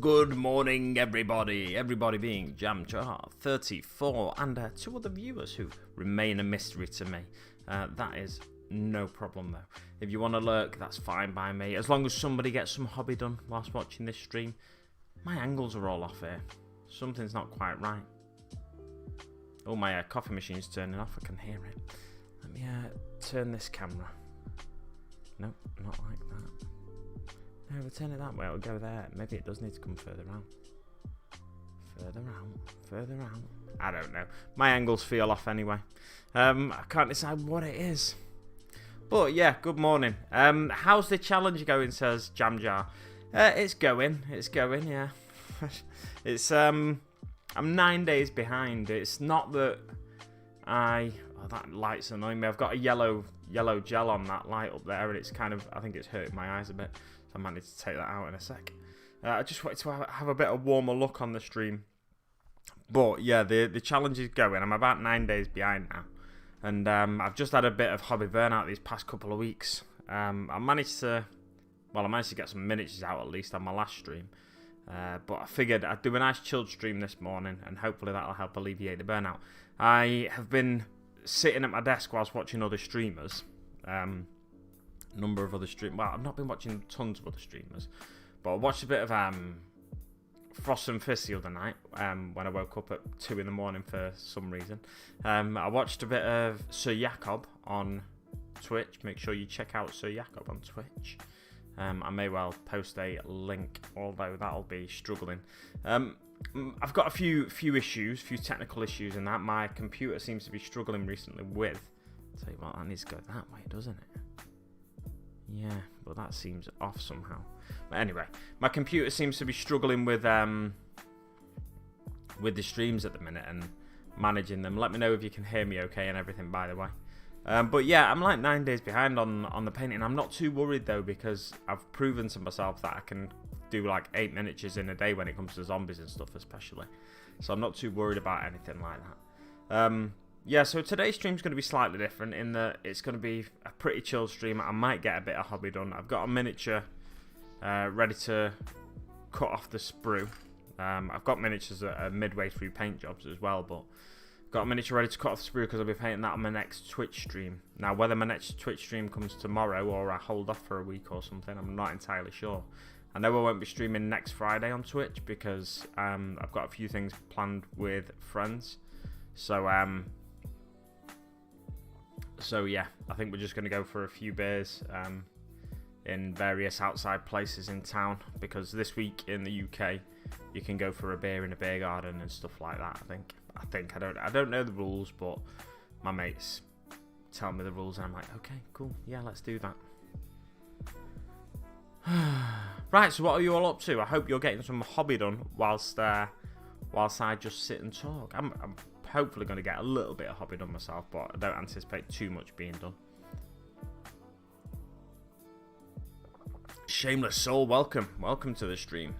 Good morning, everybody. Everybody being Jamjar 34 and two other viewers who remain a mystery to me. That is no problem though. If you want to lurk, that's fine by me. As long as somebody gets some hobby done whilst watching this stream. My angles are all off here. Something's not quite right. Oh, my coffee machine's turning off. I can hear it. Let me turn this camera. Nope, not like that. No, we'll turn it that way, it'll go there. Maybe it does need to come further out. Further out. I don't know. My angles feel off anyway. I can't decide what it is. But yeah, good morning. How's the challenge going, says Jamjar. It's going, yeah. I'm 9 days behind. It's not that that light's annoying me. I've got a yellow gel on that light up there, and it's kind of, I think it's hurting my eyes a bit. I might need to take that out in a sec. I just wanted to have a bit of warmer look on the stream. But yeah, the challenge is going. I'm about 9 days behind now. And I've just had a bit of hobby burnout these past couple of weeks. I managed to get some miniatures out at least on my last stream. But I figured I'd do a nice chilled stream this morning, and hopefully that'll help alleviate the burnout. I have been sitting at my desk whilst watching other streamers. Number of other streamers. Well, I've not been watching tons of other streamers, but I watched a bit of Frost and Fist the other night when I woke up at 2 in the morning for some reason. I watched a bit of Sir Jacob on Twitch. Make sure you check out Sir Jacob on Twitch. I may well post a link, although that'll be struggling. I've got a few technical issues in that. My computer seems to be struggling recently with. I'll tell you what, that needs to go that way, doesn't it? Yeah, but that seems off somehow. But anyway, my computer seems to be struggling with the streams at the minute and managing them. Let me know if you can hear me okay and everything, by the way. But yeah, I'm like 9 days behind on the painting. I'm not too worried though, because I've proven to myself that I can do like 8 miniatures in a day when it comes to zombies and stuff especially. So I'm not too worried about anything like that. Yeah, so today's stream's going to be slightly different in that it's going to be a pretty chill stream. I might get a bit of hobby done. I've got a miniature ready to cut off the sprue. I've got miniatures that are midway through paint jobs as well, but got a miniature ready to cut off the sprue because I'll be painting that on my next Twitch stream. Now, whether my next Twitch stream comes tomorrow or I hold off for a week or something, I'm not entirely sure. I know I won't be streaming next Friday on Twitch because I've got a few things planned with friends. So yeah, I think we're just going to go for a few beers in various outside places in town, because this week in the UK you can go for a beer in a beer garden and stuff like that. I don't know the rules, but my mates tell me the rules and I'm like, okay, cool, yeah, let's do that. Right, so what are you all up to? I hope you're getting some hobby done whilst I just sit and talk. I'm hopefully going to get a little bit of hobby done myself, but I don't anticipate too much being done. Shameless Soul, welcome to the stream.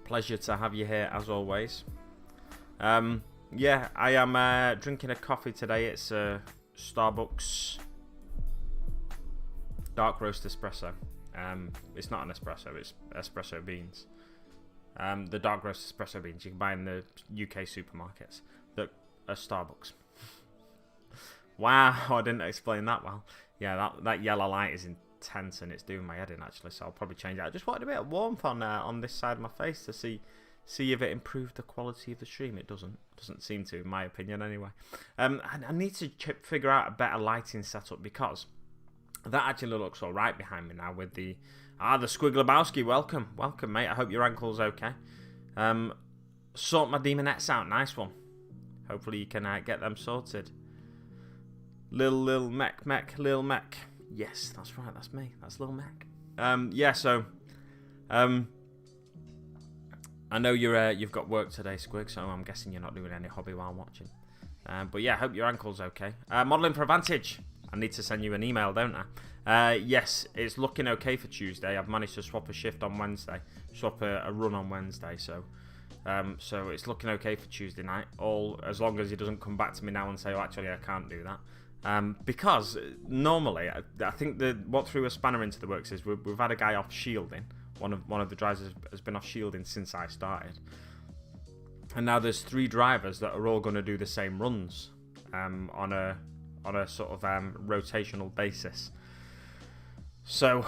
Pleasure to have you here as always. Yeah, I am drinking a coffee today. It's a Starbucks dark roast espresso. It's not an espresso, it's espresso beans. The dark roast espresso beans you can buy in the UK supermarkets that are Starbucks. Wow, I didn't explain that well. Yeah, that yellow light is intense and it's doing my head in actually, so I'll probably change it. I just wanted a bit of warmth on this side of my face to see if it improved the quality of the stream. It doesn't seem to, in my opinion anyway. I need to figure out a better lighting setup, because that actually looks all right behind me now with the Squiglabowski. Welcome mate. I hope your ankle's okay. Sort my demonettes out. Nice one. Hopefully you can get them sorted. Lil Mech. Yes, that's right. That's me. That's Lil Mech. Yeah. So, I know you've got work today, Squig. So I'm guessing you're not doing any hobby while watching. But yeah, I hope your ankle's okay. Modelling for Advantage. I need to send you an email, don't I? Yes, it's looking okay for Tuesday. I've managed to swap a shift on Wednesday, swap a run on Wednesday, so it's looking okay for Tuesday night. All as long as he doesn't come back to me now and say, "Oh, actually, I can't do that," because normally I think what threw a spanner into the works is we've had a guy off shielding One of the drivers has been off shielding since I started. And now there's 3 drivers that are all going to do the same runs on a sort of rotational basis. So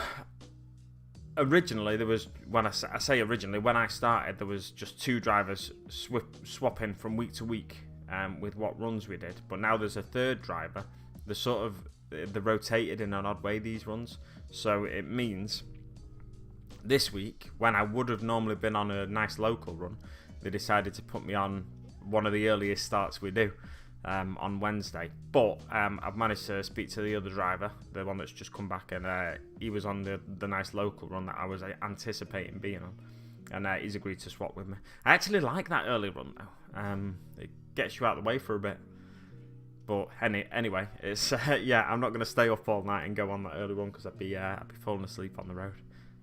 originally there was, when I say originally, when I started there was just 2 drivers swapping from week to week with what runs we did. But now there's a 3rd driver. They're rotated in an odd way, these runs. So it means this week, when I would have normally been on a nice local run, they decided to put me on one of the earliest starts we do on Wednesday. But I've managed to speak to the other driver, the one that's just come back, and he was on the nice local run that I was anticipating being on. And he's agreed to swap with me. I actually like that early run though. It gets you out of the way for a bit. But anyway, it's yeah, I'm not going to stay up all night and go on that early one because I'd be falling asleep on the road.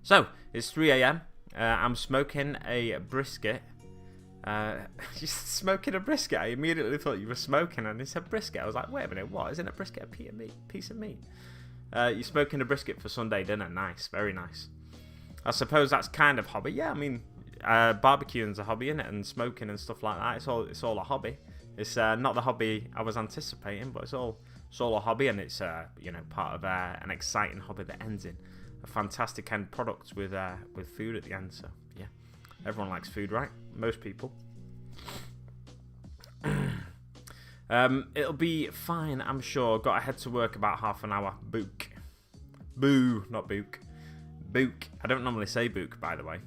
So it's 3 a.m. I'm smoking a brisket. Just smoking a brisket. I immediately thought you were smoking, and he said brisket. I was like, wait a minute, what? Isn't a brisket a piece of meat? You're smoking a brisket for Sunday dinner. Nice, very nice. I suppose that's kind of hobby. Yeah, I mean, barbecuing's a hobby, innit? And smoking and stuff like that. It's all a hobby. It's not the hobby I was anticipating, but it's all a hobby, and it's part of an exciting hobby that ends in a fantastic end product with food at the end. So yeah, everyone likes food, right? Most people. It'll be fine, I'm sure. Got to head to work about half an hour. Boo, not book. Book. I don't normally say book, by the way.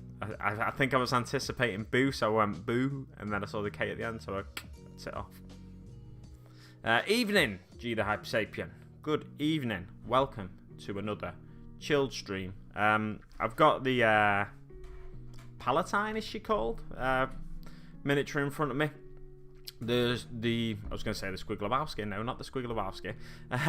I think I was anticipating boo, so I went boo, and then I saw the K at the end, so I cut it off. Evening, G the Hyper Sapien. Good evening. Welcome to another chilled stream. I've got the Palatine, is she called? Miniature in front of me. There's I was going to say the Squiglowowski. No, not the Squiglowowski.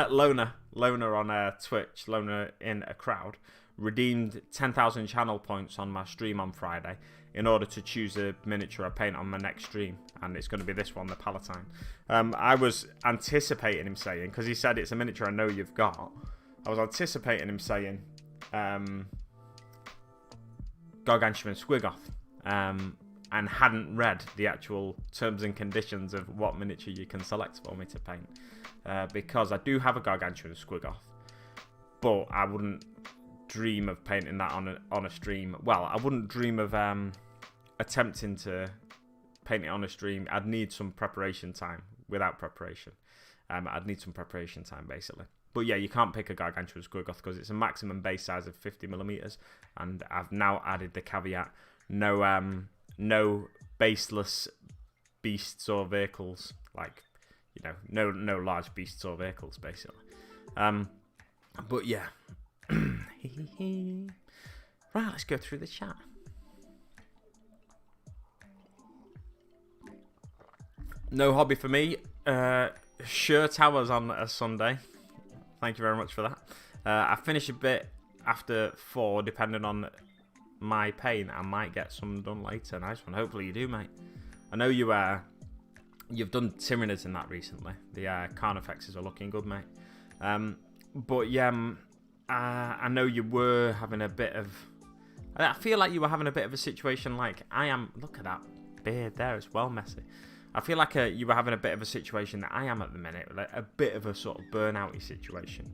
Loner on Twitch. Loner in a crowd. Redeemed 10,000 channel points on my stream on Friday in order to choose a miniature I paint on my next stream, and it's going to be this one, the Palatine. I was anticipating him saying, because he said it's a miniature I know you've got, I was anticipating him saying Gargantuan Squiggoth, and hadn't read the actual terms and conditions of what miniature you can select for me to paint, because I do have a Gargantuan Squiggoth, but I wouldn't dream of painting that on a stream. Well, I wouldn't dream of attempting to paint it on a stream. I'd need some preparation time. Without preparation, I'd need some preparation time basically. But yeah, you can't pick a Gargantuan Squiggoth because it's a maximum base size of 50mm, and I've now added the caveat: no baseless beasts or vehicles, like no large beasts or vehicles basically. But yeah. Right, let's go through the chat. No hobby for me. Shirt hours on a Sunday. Thank you very much for that. I finish a bit after 4, depending on my pain. I might get some done later. Nice one. Hopefully you do, mate. I know you've done Tyranids in that recently. The Carnifexes are looking good, mate. But yeah. I know you were having a bit of... I feel like you were having a bit of a situation like I am... Look at that beard there, it's well messy. I feel like you were having a bit of a situation that I am at the minute, like a bit of a sort of burnout-y situation,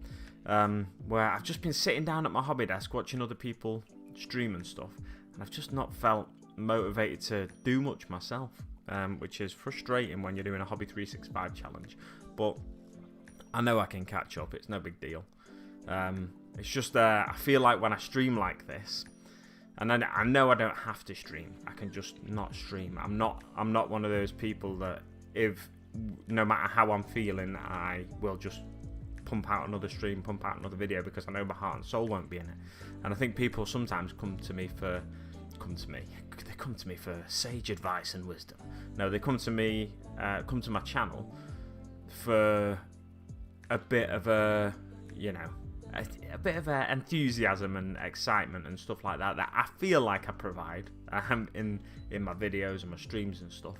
where I've just been sitting down at my hobby desk watching other people stream and stuff, and I've just not felt motivated to do much myself, which is frustrating when you're doing a Hobby 365 challenge, but I know I can catch up, it's no big deal. It's just I feel like when I stream like this, and then I know I don't have to stream, I can just not stream. I'm not one of those people that if no matter how I'm feeling, I will just pump out another stream, pump out another video, because I know my heart and soul won't be in it. And I think people sometimes come to me for sage advice and wisdom. No, they come to me, come to my channel for a bit of a bit of enthusiasm and excitement and stuff like that I feel like I provide in my videos and my streams and stuff.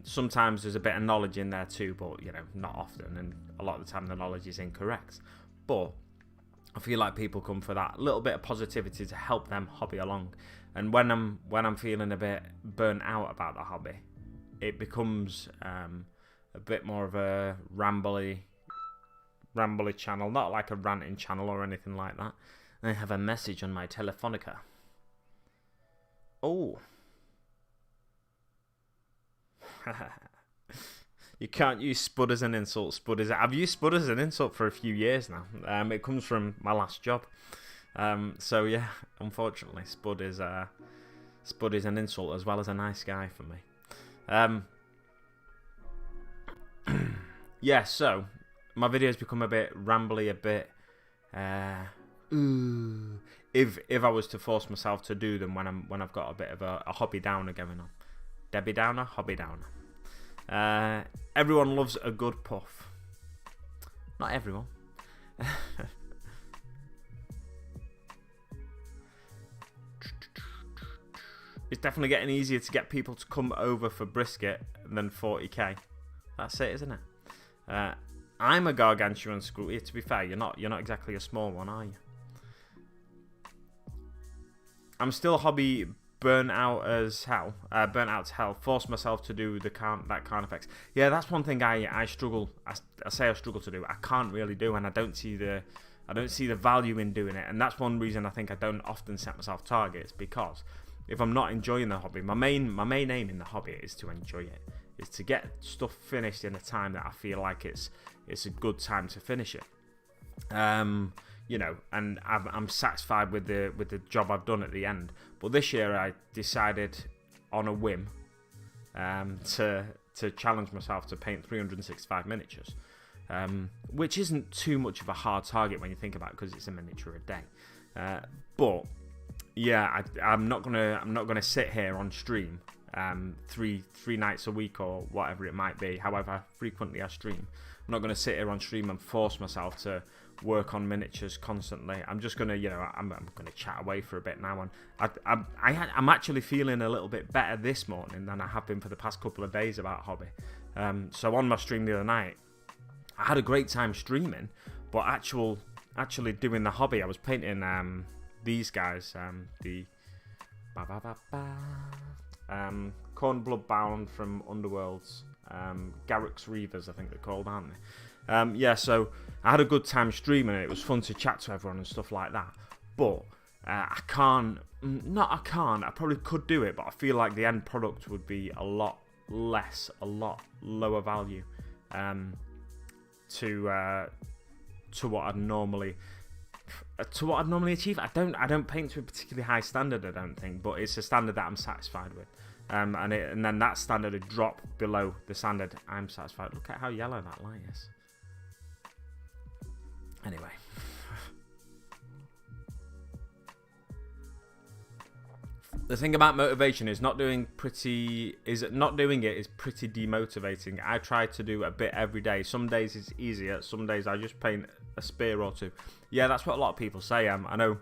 Sometimes there's a bit of knowledge in there too, but not often, and a lot of the time the knowledge is incorrect. But I feel like people come for that little bit of positivity to help them hobby along. And when I'm feeling a bit burnt out about the hobby, it becomes a bit more of a rambly channel, not like a ranting channel or anything like that. I have a message on my Telefonica. Oh. You can't use spud as an insult. I've used spud as an insult for a few years now. It comes from my last job. So yeah, unfortunately, spud is an insult as well as a nice guy for me. Yeah, so my videos become a bit rambly, a bit. If I was to force myself to do them when I've got a bit of a hobby downer going on, Debbie Downer, hobby downer. Everyone loves a good puff. Not everyone. It's definitely getting easier to get people to come over for brisket than 40k. That's it, isn't it? I'm a gargantuan school. Yeah, to be fair, you're not exactly a small one, are you? I'm still hobby burnt out as hell. Burnt out to hell. Force myself to do that kind of effects. Yeah, that's one thing I struggle. I say I struggle to do. I can't really do, and I don't see the value in doing it. And that's one reason I think I don't often set myself targets, because if I'm not enjoying the hobby, my main aim in the hobby is to enjoy it. Is to get stuff finished in a time that I feel like it's a good time to finish it. You know, and I'm satisfied with the job I've done at the end. But this year I decided on a whim to challenge myself to paint 365 miniatures, which isn't too much of a hard target when you think about it, because it's a miniature a day. But yeah, I'm not gonna sit here on stream three nights a week or whatever it might be, however frequently I stream. I'm not going to sit here on stream and force myself to work on miniatures constantly. I'm just going to, you know, I'm going to chat away for a bit now, and I'm actually feeling a little bit better this morning than I have been for the past couple of days about hobby. So on my stream the other night, I had a great time streaming, but actually doing the hobby, I was painting these guys, the Corn Bloodbound from Underworlds, Garrick's Reavers, I think they're called, aren't they? Yeah, so I had a good time streaming, and it was fun to chat to everyone and stuff like that. But I probably could do it, but I feel like the end product would be a lot lower value to what I'd normally achieve. I don't paint to a particularly high standard, I don't think, but it's a standard that I'm satisfied with. And then that standard would drop below the standard I'm satisfied. Look at how yellow that light is. Anyway. The thing about motivation is not doing it is pretty demotivating. I try to do a bit every day. Some days it's easier. Some days I just paint a spear or two. Yeah, that's what a lot of people say. I know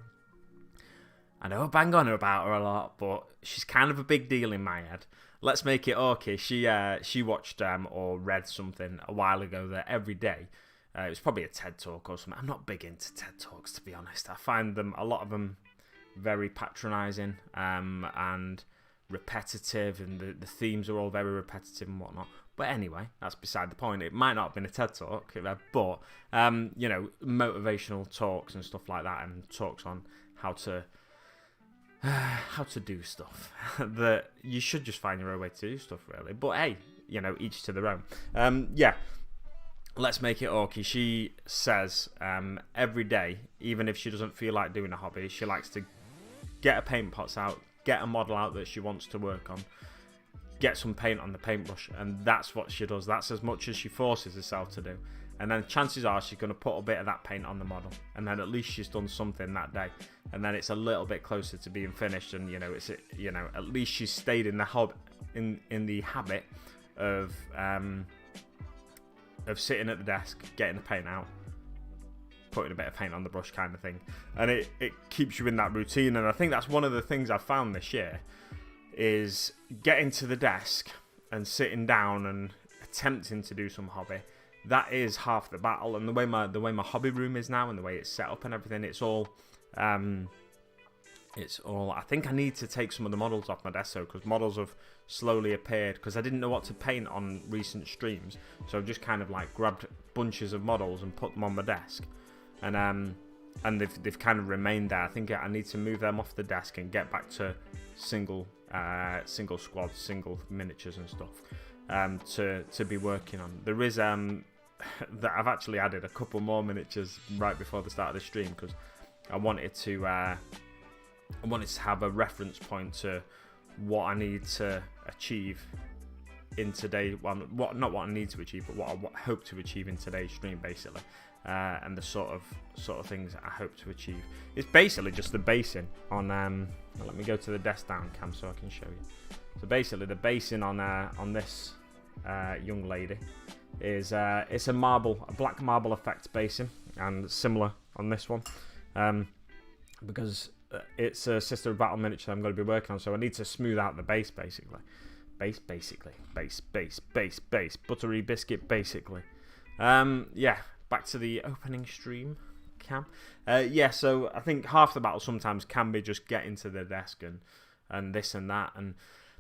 I bang on her about her a lot, but she's kind of a big deal in my head. Let's make it okay. She watched or read something a while ago that every day, it was probably a TED Talk or something. I'm not big into TED Talks, to be honest. I find a lot of them very patronising and repetitive, and the themes are all very repetitive and whatnot. But anyway, that's beside the point. It might not have been a TED Talk, but you know, motivational talks and stuff like that, and talks on how to do stuff. That you should just find your own way to do stuff, really. But hey, you know, each to their own. Yeah. Let's make it orky. She says every day, even if she doesn't feel like doing a hobby, she likes to get her paint pots out, get a model out that she wants to work on, get some paint on the paintbrush, and that's what she does. That's as much as she forces herself to do. And then chances are she's going to put a bit of that paint on the model, and then at least she's done something that day, and then it's a little bit closer to being finished. And you know, at least she's stayed in the habit of sitting at the desk, getting the paint out, putting a bit of paint on the brush, kind of thing. And it keeps you in that routine. And I think that's one of the things I've found this year, is getting to the desk and sitting down and attempting to do some hobby that is half the battle. And the way my hobby room is now and the way it's set up and everything, it's all. I think I need to take some of the models off my desk though, because models have slowly appeared, because I didn't know what to paint on recent streams, so I've just kind of like grabbed bunches of models and put them on my desk, and they've kind of remained there. I think I need to move them off the desk and get back to single squads, single miniatures and stuff, to be working on. There is that I've actually added a couple more miniatures right before the start of the stream, because I wanted to have a reference point to what I need to achieve in today. Well, not what I need to achieve, but what I hope to achieve in today's stream, basically, and the sort of things I hope to achieve. It's basically just the basing on. Let me go to the desk down cam so I can show you. So basically, the basing on this young lady is it's a black marble effect basing, and similar on this one, because it's a Sister of Battle miniature I'm going to be working on, so I need to smooth out the base, basically. Base, buttery biscuit, basically. Yeah, back to the opening stream cam. Yeah, so I think half the battle sometimes can be just getting to the desk and this and that,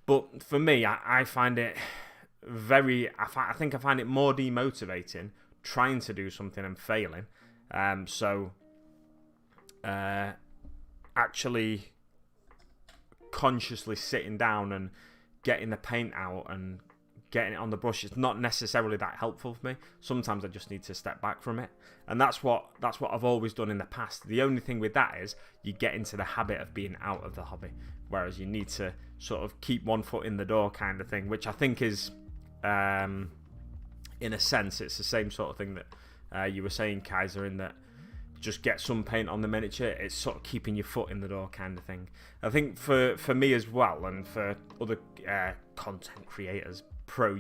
but for me, I find it I think I find it more demotivating trying to do something and failing. Actually consciously sitting down and getting the paint out and getting it on the brush is not necessarily that helpful for me. Sometimes I just need to step back from it, and that's what I've always done in the past. The only thing with that is you get into the habit of being out of the hobby, whereas you need to sort of keep one foot in the door kind of thing, which I think is in a sense it's the same sort of thing that you were saying, Kaiser, in that just get some paint on the miniature. It's sort of keeping your foot in the door kind of thing. I think for me as well, and for other content creators, pro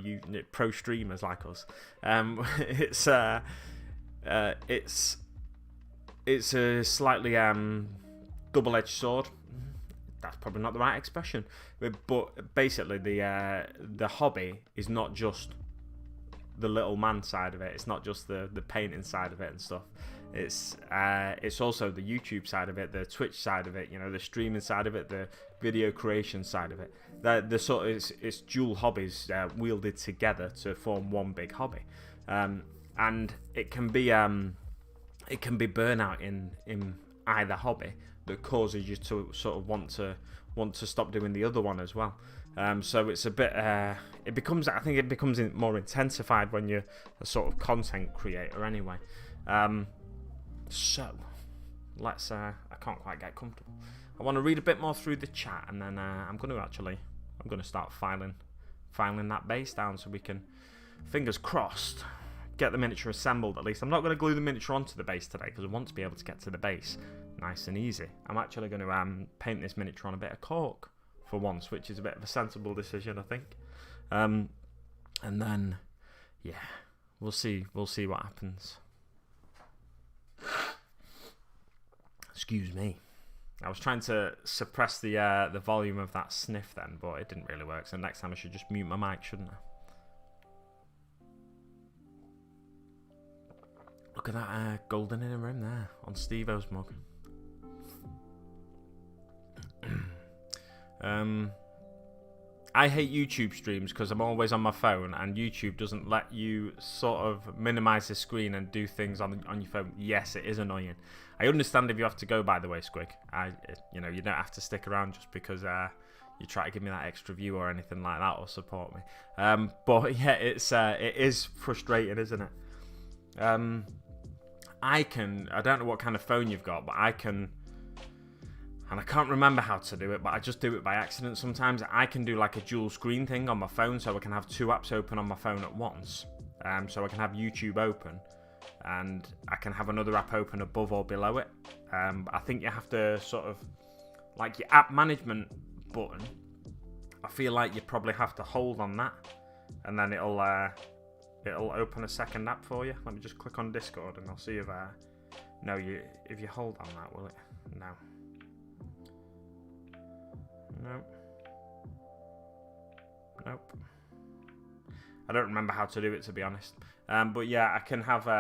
streamers like us, it's a slightly double-edged sword. That's probably not the right expression, but basically the hobby is not just the little man side of it. It's not just the painting side of it and stuff. It's also the YouTube side of it, the Twitch side of it, the streaming side of it, the video creation side of it. The sort of it's dual hobbies wielded together to form one big hobby, and it can be burnout in either hobby that causes you to sort of want to stop doing the other one as well. So it's a bit I think it becomes more intensified when you're a sort of content creator anyway. So let's I can't quite get comfortable. I want to read a bit more through the chat, and then I'm going to start filing that base down so we can, fingers crossed, get the miniature assembled at least. I'm not going to glue the miniature onto the base today because I want to be able to get to the base nice and easy. I'm actually going to paint this miniature on a bit of cork for once, which is a bit of a sensible decision, I think. And then, yeah, we'll see what happens. Excuse me. I was trying to suppress the volume of that sniff then, but it didn't really work. So next time I should just mute my mic, shouldn't I? Look at that golden in a rim there on Steve-O's mug. I hate YouTube streams because I'm always on my phone, and YouTube doesn't let you sort of minimize the screen and do things on your phone. Yes, it is annoying. I understand if you have to go, by the way, Squig. You don't have to stick around just because you try to give me that extra view or anything like that, or support me. But yeah, it is frustrating, isn't it? I don't know what kind of phone you've got, but I can. And I can't remember how to do it, but I just do it by accident sometimes. I can do like a dual screen thing on my phone, so I can have two apps open on my phone at once. So I can have YouTube open, and I can have another app open above or below it. I think you have to sort of, like your app management button, I feel like you probably have to hold on that, and then it'll open a second app for you. Let me just click on Discord, and I'll see if if you hold on that, will it? No. Nope. I don't remember how to do it, to be honest. But yeah, I can have 2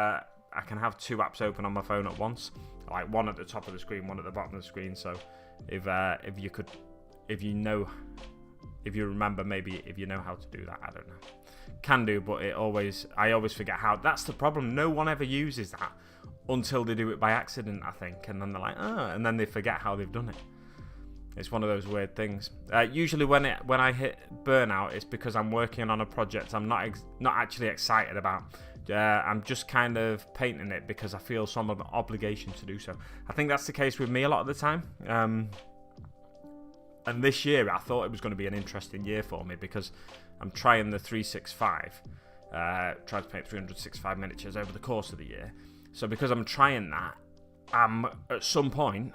apps open on my phone at once, like one at the top of the screen, one at the bottom of the screen. So if you remember, maybe if you know how to do that, I don't know. Can do, but I always forget how. That's the problem. No one ever uses that until they do it by accident, I think, and then they're like, and then they forget how they've done it. It's one of those weird things. Usually when I hit burnout, it's because I'm working on a project I'm not actually excited about. I'm just kind of painting it because I feel some obligation to do so. I think that's the case with me a lot of the time. And this year, I thought it was going to be an interesting year for me because I'm trying the 365, trying to paint 365 miniatures over the course of the year. So because I'm trying that, I'm at some point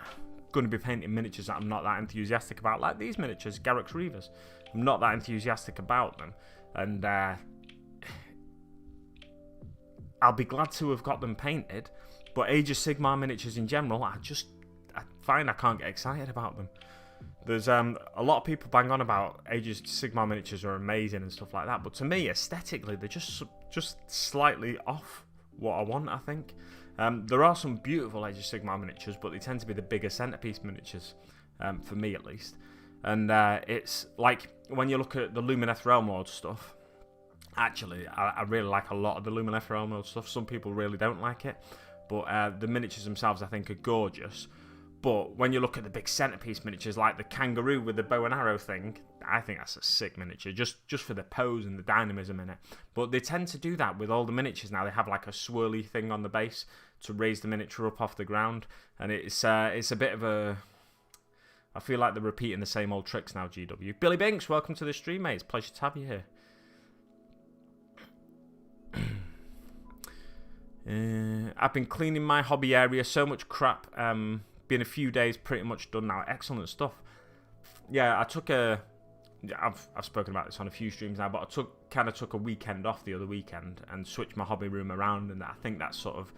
going to be painting miniatures that I'm not that enthusiastic about, like these miniatures, Garrux Reavers. I'm not that enthusiastic about them, and I'll be glad to have got them painted. But Age of Sigmar miniatures in general, I find I can't get excited about them. There's a lot of people bang on about Age of Sigmar miniatures are amazing and stuff like that, but to me, aesthetically, they're just slightly off what I want, I think. There are some beautiful Age of Sigmar miniatures, but they tend to be the bigger centerpiece miniatures, for me at least. And it's like, when you look at the Lumineth Realm Lord stuff, actually, I really like a lot of the Lumineth Realm Lord stuff. Some people really don't like it, but the miniatures themselves, I think, are gorgeous. But when you look at the big centerpiece miniatures, like the kangaroo with the bow and arrow thing, I think that's a sick miniature, just for the pose and the dynamism in it. But they tend to do that with all the miniatures now. They have like a swirly thing on the base to raise the miniature up off the ground, and it's a bit of a... I feel like they're repeating the same old tricks now, GW. Billy Binks, welcome to the stream, mate. It's a pleasure to have you here. I've been cleaning my hobby area, so much crap. Been a few days, pretty much done now. Excellent stuff. Yeah, I've spoken about this on a few streams now, but I took a weekend off the other weekend and switched my hobby room around, and I think that's sort of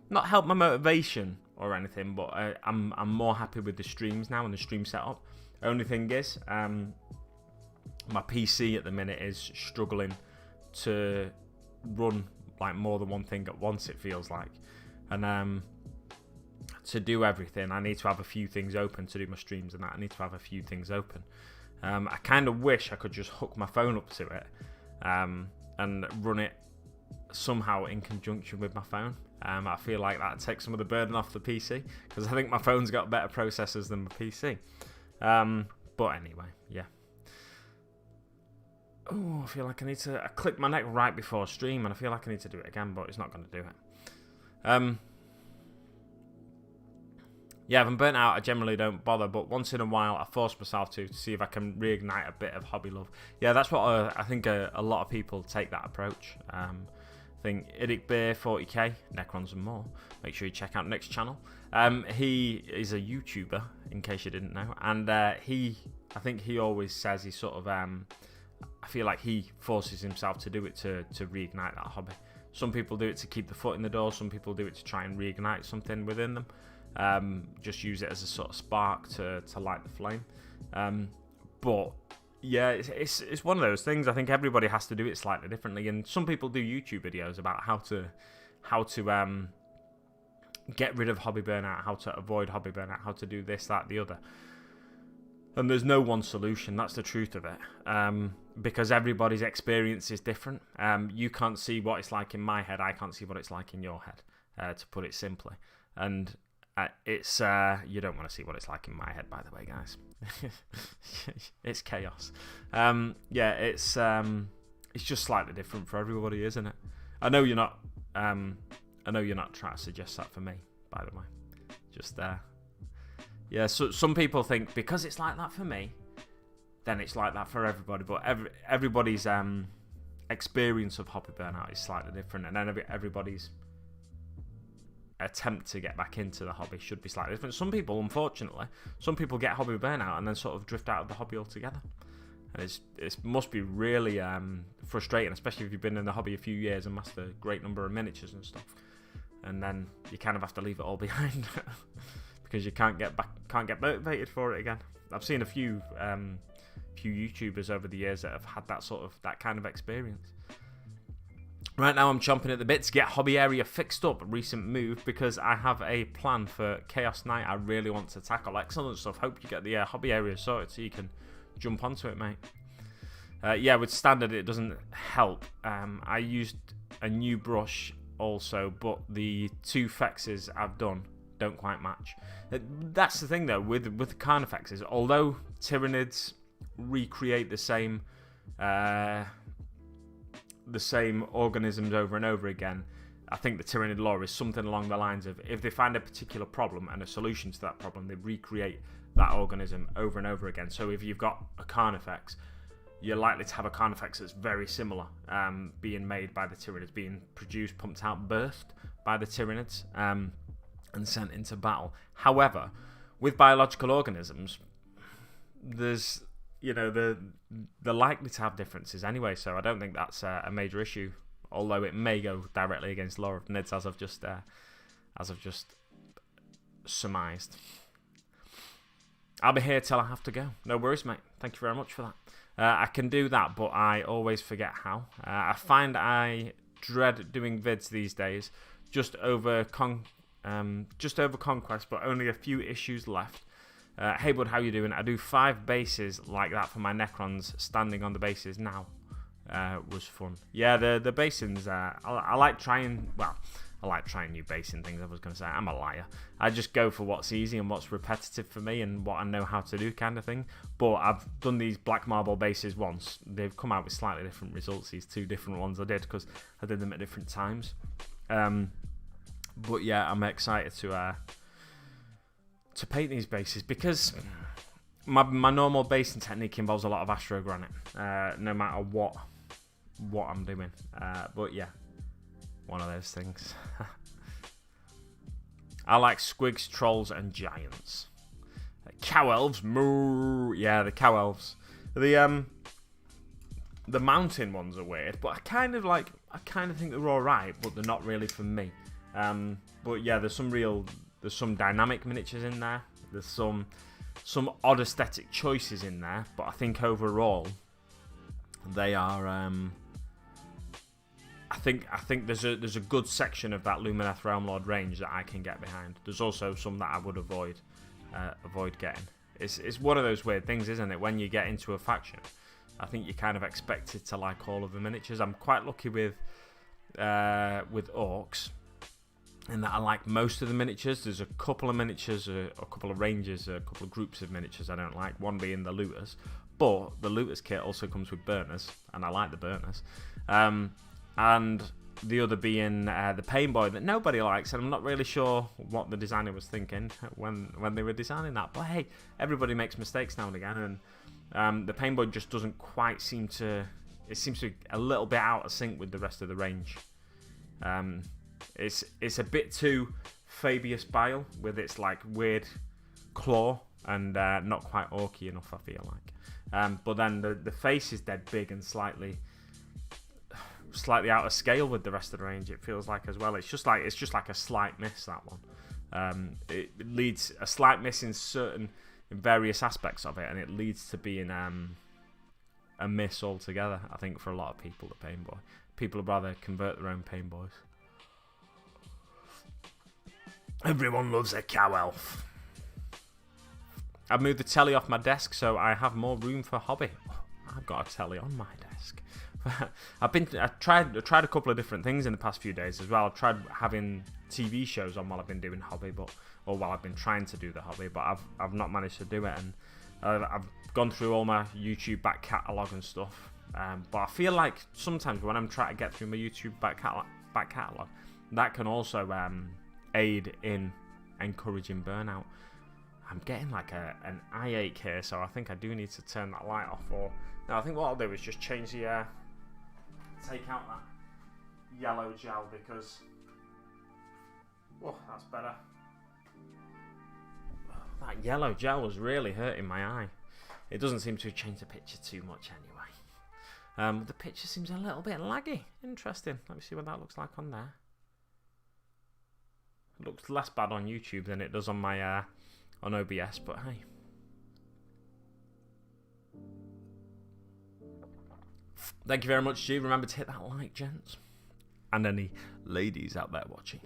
not helped my motivation or anything, but I'm more happy with the streams now and the stream setup. Only thing is, my PC at the minute is struggling to run like more than one thing at once, it feels like, and to do everything, I need to have a few things open to do my streams and that. I need to have a few things open. I kind of wish I could just hook my phone up to it and run it somehow in conjunction with my phone. I feel like that takes some of the burden off the PC, because I think my phone's got better processors than my PC. But anyway, yeah. Oh, I feel like I clicked my neck right before stream, and I feel like I need to do it again, but it's not going to do it. Yeah, if I'm burnt out, I generally don't bother, but once in a while, I force myself to see if I can reignite a bit of hobby love. Yeah, that's what I think a lot of people take that approach. I think Idic Bear 40k, Necrons and more. Make sure you check out Nick's channel. He is a YouTuber, in case you didn't know, and I think he always says he sort of, I feel like he forces himself to do it to reignite that hobby. Some people do it to keep the foot in the door, some people do it to try and reignite something within them. Just use it as a sort of spark to light the flame. But yeah, it's one of those things. I think everybody has to do it slightly differently, and some people do YouTube videos about how to get rid of hobby burnout, how to avoid hobby burnout, how to do this, that, the other. And there's no one solution. That's the truth of it. Because everybody's experience is different. You can't see what it's like in my head. I can't see what it's like in your head, to put it simply. And it's you don't want to see what it's like in my head, by the way, guys. It's chaos. Yeah, it's just slightly different for everybody, isn't it? I know you're not trying to suggest that for me, by the way. Just yeah. So some people think because it's like that for me, then it's like that for everybody. But everybody's experience of hobby burnout is slightly different, and then everybody's attempt to get back into the hobby should be slightly different. Some people, unfortunately, get hobby burnout and then sort of drift out of the hobby altogether. And it must be really frustrating, especially if you've been in the hobby a few years and mastered a great number of miniatures and stuff. And then you kind of have to leave it all behind because you can't get motivated for it again. I've seen a few YouTubers over the years that have had that kind of experience. Right now I'm chomping at the bit to get hobby area fixed up. A recent move because I have a plan for Chaos Night I really want to tackle. Excellent stuff. Hope you get the hobby area sorted so you can jump onto it, mate. Yeah, with standard it doesn't help. I used a new brush also, but the 2 fexes I've done don't quite match. That's the thing though with the Carnifexes. Although Tyranids recreate the same organisms over and over again, I think the Tyranid lore is something along the lines of if they find a particular problem and a solution to that problem, they recreate that organism over and over again. So if you've got a Carnifex, you're likely to have a Carnifex that's very similar, being made by the Tyranids, being produced, pumped out, birthed by the Tyranids, and sent into battle. However, with biological organisms, there's they're likely to have differences anyway, so I don't think that's a major issue. Although it may go directly against Lore of the Nids, as I've just surmised. I'll be here till I have to go. No worries, mate. Thank you very much for that. I can do that, but I always forget how. I find I dread doing vids these days. Just over Conquest, but only a few issues left. Hey bud, how you doing? I do 5 bases like that for my Necrons. Standing on the bases now was fun. Yeah, the basins. I like trying. Well, I like trying new basing things. I was going to say I'm a liar. I just go for what's easy and what's repetitive for me and what I know how to do, kind of thing. But I've done these black marble bases once. They've come out with slightly different results. These 2 different ones I did because I did them at different times. But yeah, I'm excited to paint these bases because my normal basing technique involves a lot of Astro Granite, no matter what I'm doing. But yeah, one of those things. I like squigs, trolls, and giants. Cow elves, moo. Yeah, the cow elves. The mountain ones are weird, but I kind of think they're all right, but they're not really for me. But yeah, there's some dynamic miniatures in there. There's some odd aesthetic choices in there, but I think overall they are. I think there's a good section of that Lumineth Realm Lord range that I can get behind. There's also some that I would avoid getting. It's one of those weird things, isn't it? When you get into a faction, I think you're kind of expected to like all of the miniatures. I'm quite lucky with Orcs, in that I like most of the miniatures. There's a couple of miniatures, a couple of ranges, a couple of groups of miniatures I don't like, one being the Looters. But the Looters kit also comes with burners, and I like the burners. And the other being the Pain Boy that nobody likes, and I'm not really sure what the designer was thinking when they were designing that. But hey, everybody makes mistakes now and again, and the Pain Boy just doesn't quite seem to... It seems to be a little bit out of sync with the rest of the range. It's a bit too Fabius Bile with its like weird claw and not quite orky enough, I feel like. But then the face is dead big and slightly out of scale with the rest of the range, it feels like, as well. It's just like a slight miss, that one. It leads a slight miss in various aspects of it, and it leads to being a miss altogether, I think, for a lot of people. The Pain Boy, people would rather convert their own Pain Boys. Everyone loves a cow elf. I've moved the telly off my desk so I have more room for hobby. I've got a telly on my desk. I've tried a couple of different things in the past few days as well. I've tried having TV shows on while I've been doing hobby, or while I've been trying to do the hobby, but I've not managed to do it. And I've gone through all my YouTube back catalogue and stuff. But I feel like sometimes when I'm trying to get through my YouTube back catalogue, that can also aid in encouraging burnout. I'm getting like an eye ache here, so I think I do need to turn that light off. Or no, I think what I'll do is just change the take out that yellow gel, because that's better. That yellow gel was really hurting my eye. It doesn't seem to change the picture too much anyway. The picture seems a little bit laggy. Interesting. Let me see what that looks like on there. It looks less bad on YouTube than it does on my on OBS, but hey. Thank you very much, G. Remember to hit that like, gents. and any ladies out there watching.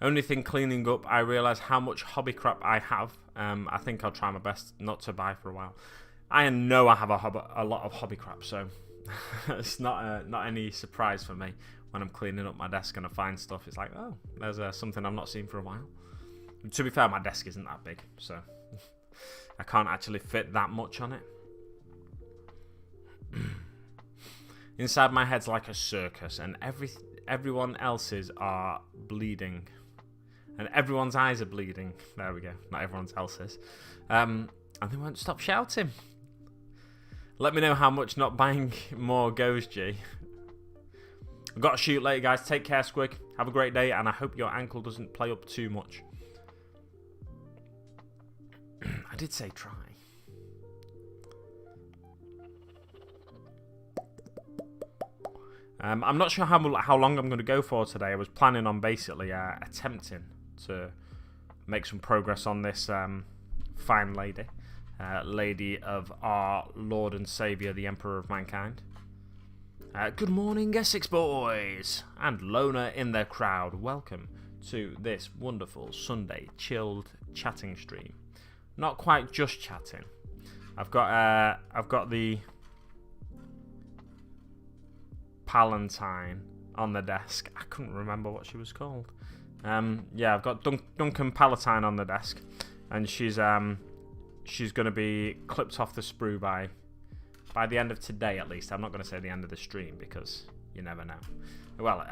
Only thing cleaning up, I realise how much hobby crap I have. I think I'll try my best not to buy for a while. I know I have a lot of hobby crap, so it's not any surprise for me when I'm cleaning up my desk and I find stuff. It's like, oh, there's something I've not seen for a while. To be fair, my desk isn't that big, so I can't actually fit that much on it. Inside my head's like a circus, and everyone else's are bleeding. And everyone's eyes are bleeding. There we go. Not everyone's else's. And they won't stop shouting. Let me know how much not buying more goes, G. I've got to shoot later, guys. Take care, Squig. Have a great day, and I hope your ankle doesn't play up too much. I did say try. I'm not sure how long I'm going to go for today. I was planning on basically attempting to make some progress on this fine lady. Lady of our Lord and Saviour, the Emperor of Mankind. Good morning, Essex boys! And Lona in the crowd. Welcome to this wonderful Sunday chilled chatting stream. Not quite just chatting. I've got the Palatine on the desk. I couldn't remember what she was called. Yeah, I've got Duncan Palatine on the desk, and she's going to be clipped off the sprue by the end of today, at least. I'm not going to say the end of the stream because you never know. Well,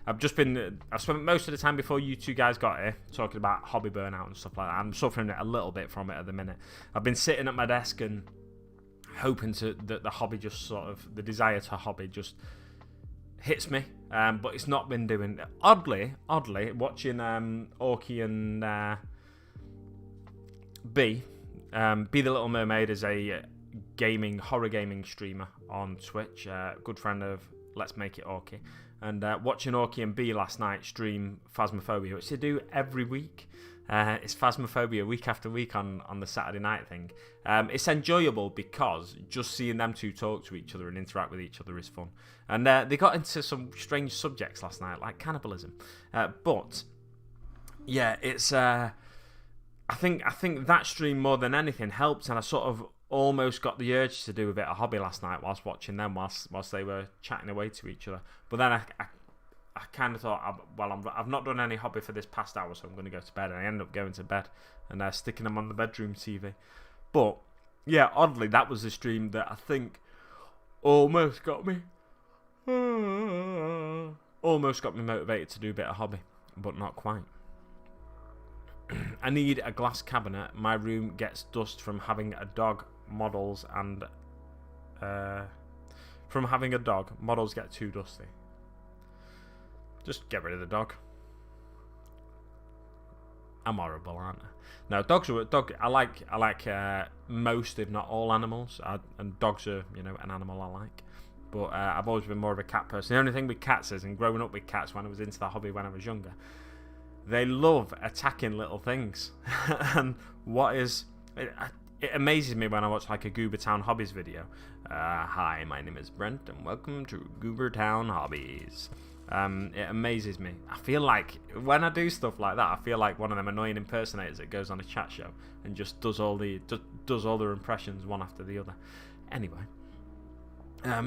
I've spent most of the time before you two guys got here talking about hobby burnout and stuff like that. I'm suffering a little bit from it at the minute. I've been sitting at my desk and hoping that the hobby just sort of, the desire to hobby just hits me, but it's not been doing. Oddly, watching Orky and B the Little Mermaid is a horror gaming streamer on Twitch, good friend of Let's Make It Orky, and watching Orky and B last night stream Phasmophobia, which they do every week. It's Phasmophobia week after week on the Saturday night thing. It's enjoyable because just seeing them two talk to each other and interact with each other is fun. And they got into some strange subjects last night, like cannibalism. But yeah, it's I think that stream more than anything helped, and I sort of almost got the urge to do a bit of hobby last night whilst watching them, whilst they were chatting away to each other. But then I kind of thought, I've not done any hobby for this past hour, so I'm going to go to bed. And I ended up going to bed and sticking them on the bedroom TV. But yeah, oddly, that was the stream that I think almost got me motivated to do a bit of hobby, but not quite. I need a glass cabinet. My room gets dust from having a dog. Models get too dusty. Just get rid of the dog. I'm horrible, aren't I? No, I like most, if not all, animals, and dogs are, an animal I like. But I've always been more of a cat person. The only thing with cats is, and growing up with cats when I was into the hobby when I was younger, they love attacking little things. And it amazes me when I watch like a Goobertown Hobbies video. Hi, my name is Brent, and welcome to Goobertown Hobbies. It amazes me. I feel like when I do stuff like that, I feel like one of them annoying impersonators that goes on a chat show and just does all the impressions one after the other. Anyway,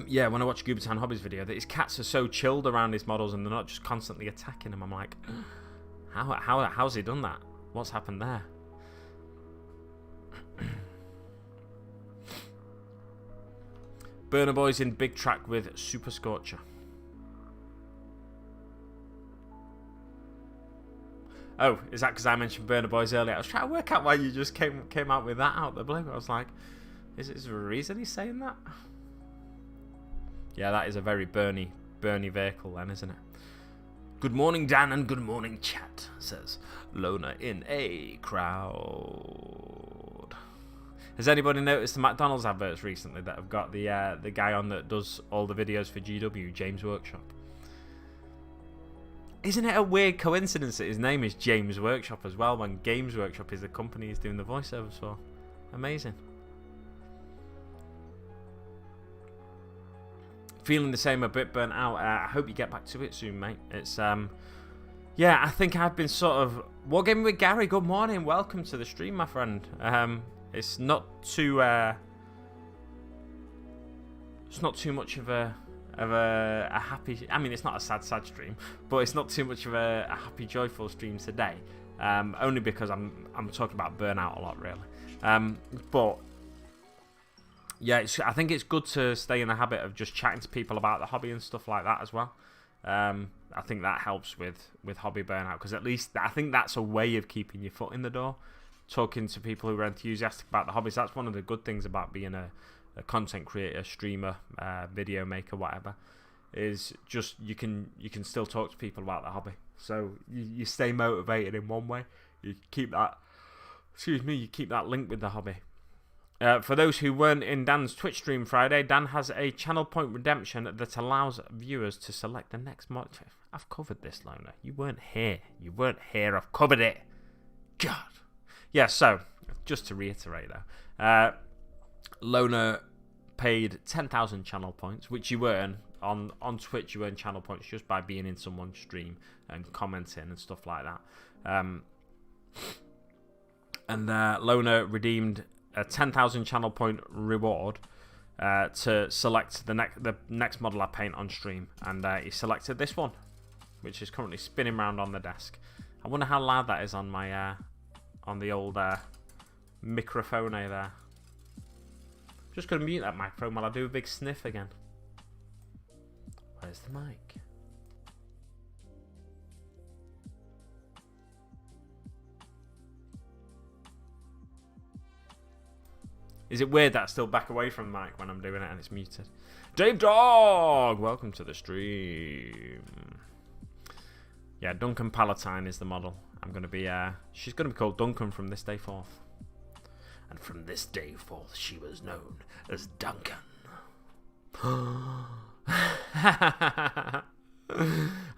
yeah, when I watch Goobertown Hobbies video, that his cats are so chilled around his models and they're not just constantly attacking him. I'm like, how's he done that? What's happened there? Burner Boy's in big track with Super Scorcher. Oh, is that because I mentioned Burner Boys earlier? I was trying to work out why you just came out with that out the blue. I was like, is there a reason he's saying that? Yeah, that is a very Bernie vehicle then, isn't it? Good morning, Dan, and good morning, chat, says Lona in a crowd. Has anybody noticed the McDonald's adverts recently that have got the guy on that does all the videos for GW, James Workshop? Isn't it a weird coincidence that his name is James Workshop as well, when Games Workshop is the company he's doing the voiceovers for? Amazing. feeling the same, a bit burnt out. I hope you get back to it soon, mate. It's yeah, I think I've been sort of wargaming with Gary. Good morning, welcome to the stream, my friend. It's not too much of a happy. I mean, it's not a sad stream, but it's not too much of a happy, joyful stream today. Only because I'm talking about burnout a lot, really. But yeah, I think it's good to stay in the habit of just chatting to people about the hobby and stuff like that as well. I think that helps with hobby burnout, because at least I think that's a way of keeping your foot in the door. Talking to people who are enthusiastic about the hobbies, that's one of the good things about being a content creator, streamer, video maker, whatever, is just you can still talk to people about the hobby. So you stay motivated in one way. You keep that, you keep that link with the hobby. For those who weren't in Dan's Twitch stream Friday, Dan has a channel point redemption that allows viewers to select the next mod. I've covered this, Loner. You weren't here. I've covered it. God. Yeah, so, just to reiterate though, Loner paid 10,000 channel points, which you earn on Twitch. You earn channel points just by being in someone's stream and commenting and stuff like that. And Loner redeemed a 10,000 channel point reward to select the next model I paint on stream, and he selected this one, which is currently spinning around on the desk. I wonder how loud that is on my on the old microphone there. Just gonna mute that microphone while I do a big sniff again. Where's the mic? Is it weird that I still back away from the mic when I'm doing it and it's muted? Dave Dog, welcome to the stream. Yeah, Duncan Palatine is the model. I'm gonna be she's gonna be called Duncan from this day forth. And from this day forth, she was known as Duncan.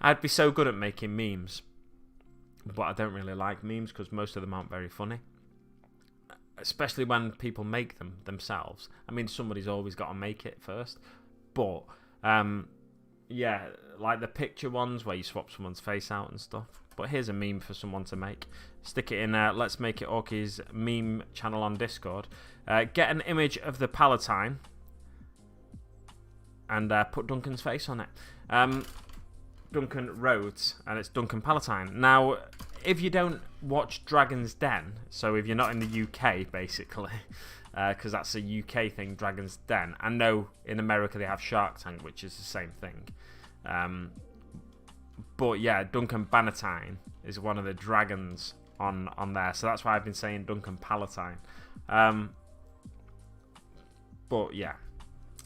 I'd be so good at making memes, but I don't really like memes because most of them aren't very funny. Especially when people make them themselves. I mean, somebody's always got to make it first. But, yeah, like the picture ones where you swap someone's face out and stuff. But here's a meme for someone to make. Stick it in Let's Make It Orky's meme channel on Discord. Get an image of the Palatine and put Duncan's face on it. Duncan wrote, and it's Duncan Palatine. Now, if you don't watch Dragon's Den, so if you're not in the UK, basically, because that's a UK thing, Dragon's Den. I know in America they have Shark Tank, which is the same thing. But yeah, Duncan Bannatyne is one of the dragons on there, so that's why I've been saying Duncan Palatine. But yeah,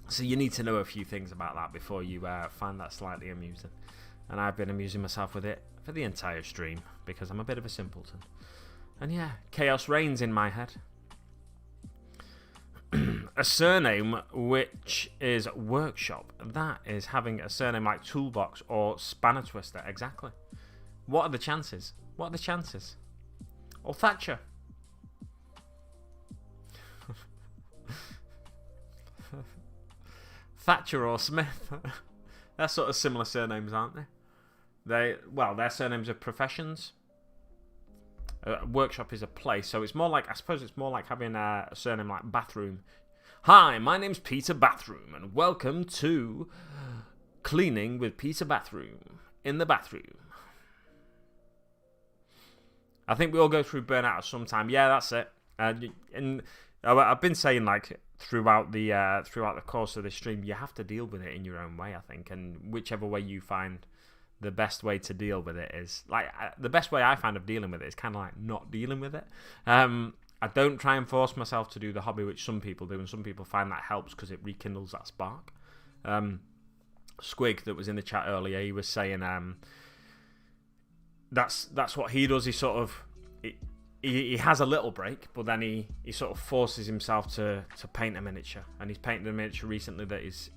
so you need to know a few things about that before you find that slightly amusing. And I've been amusing myself with it for the entire stream because I'm a bit of a simpleton. And yeah, chaos reigns in my head. A surname which is Workshop. That is having a surname like Toolbox or Spanner Twister. Exactly. What are the chances? What are the chances? Or Thatcher. Thatcher or Smith. They're sort of similar surnames, aren't they? Their surnames are professions. Workshop is a place, so it's more like, I suppose it's more like having a surname like Bathroom. Hi, my name's Peter Bathroom, and welcome to Cleaning with Peter Bathroom in the bathroom. I think we all go through burnout at some time. Yeah, that's it. And I've been saying, like, throughout the course of this stream, you have to deal with it in your own way, I think, and whichever way you find the best way to deal with it is, like, the best way I find of dealing with it is kind of like not dealing with it. I don't try and force myself to do the hobby, which some people do, and some people find that helps because it rekindles that spark. Squig, that was in the chat earlier, he was saying that's what he does. He sort of he has a little break, but then he sort of forces himself to paint a miniature, and he's painted a miniature recently that he's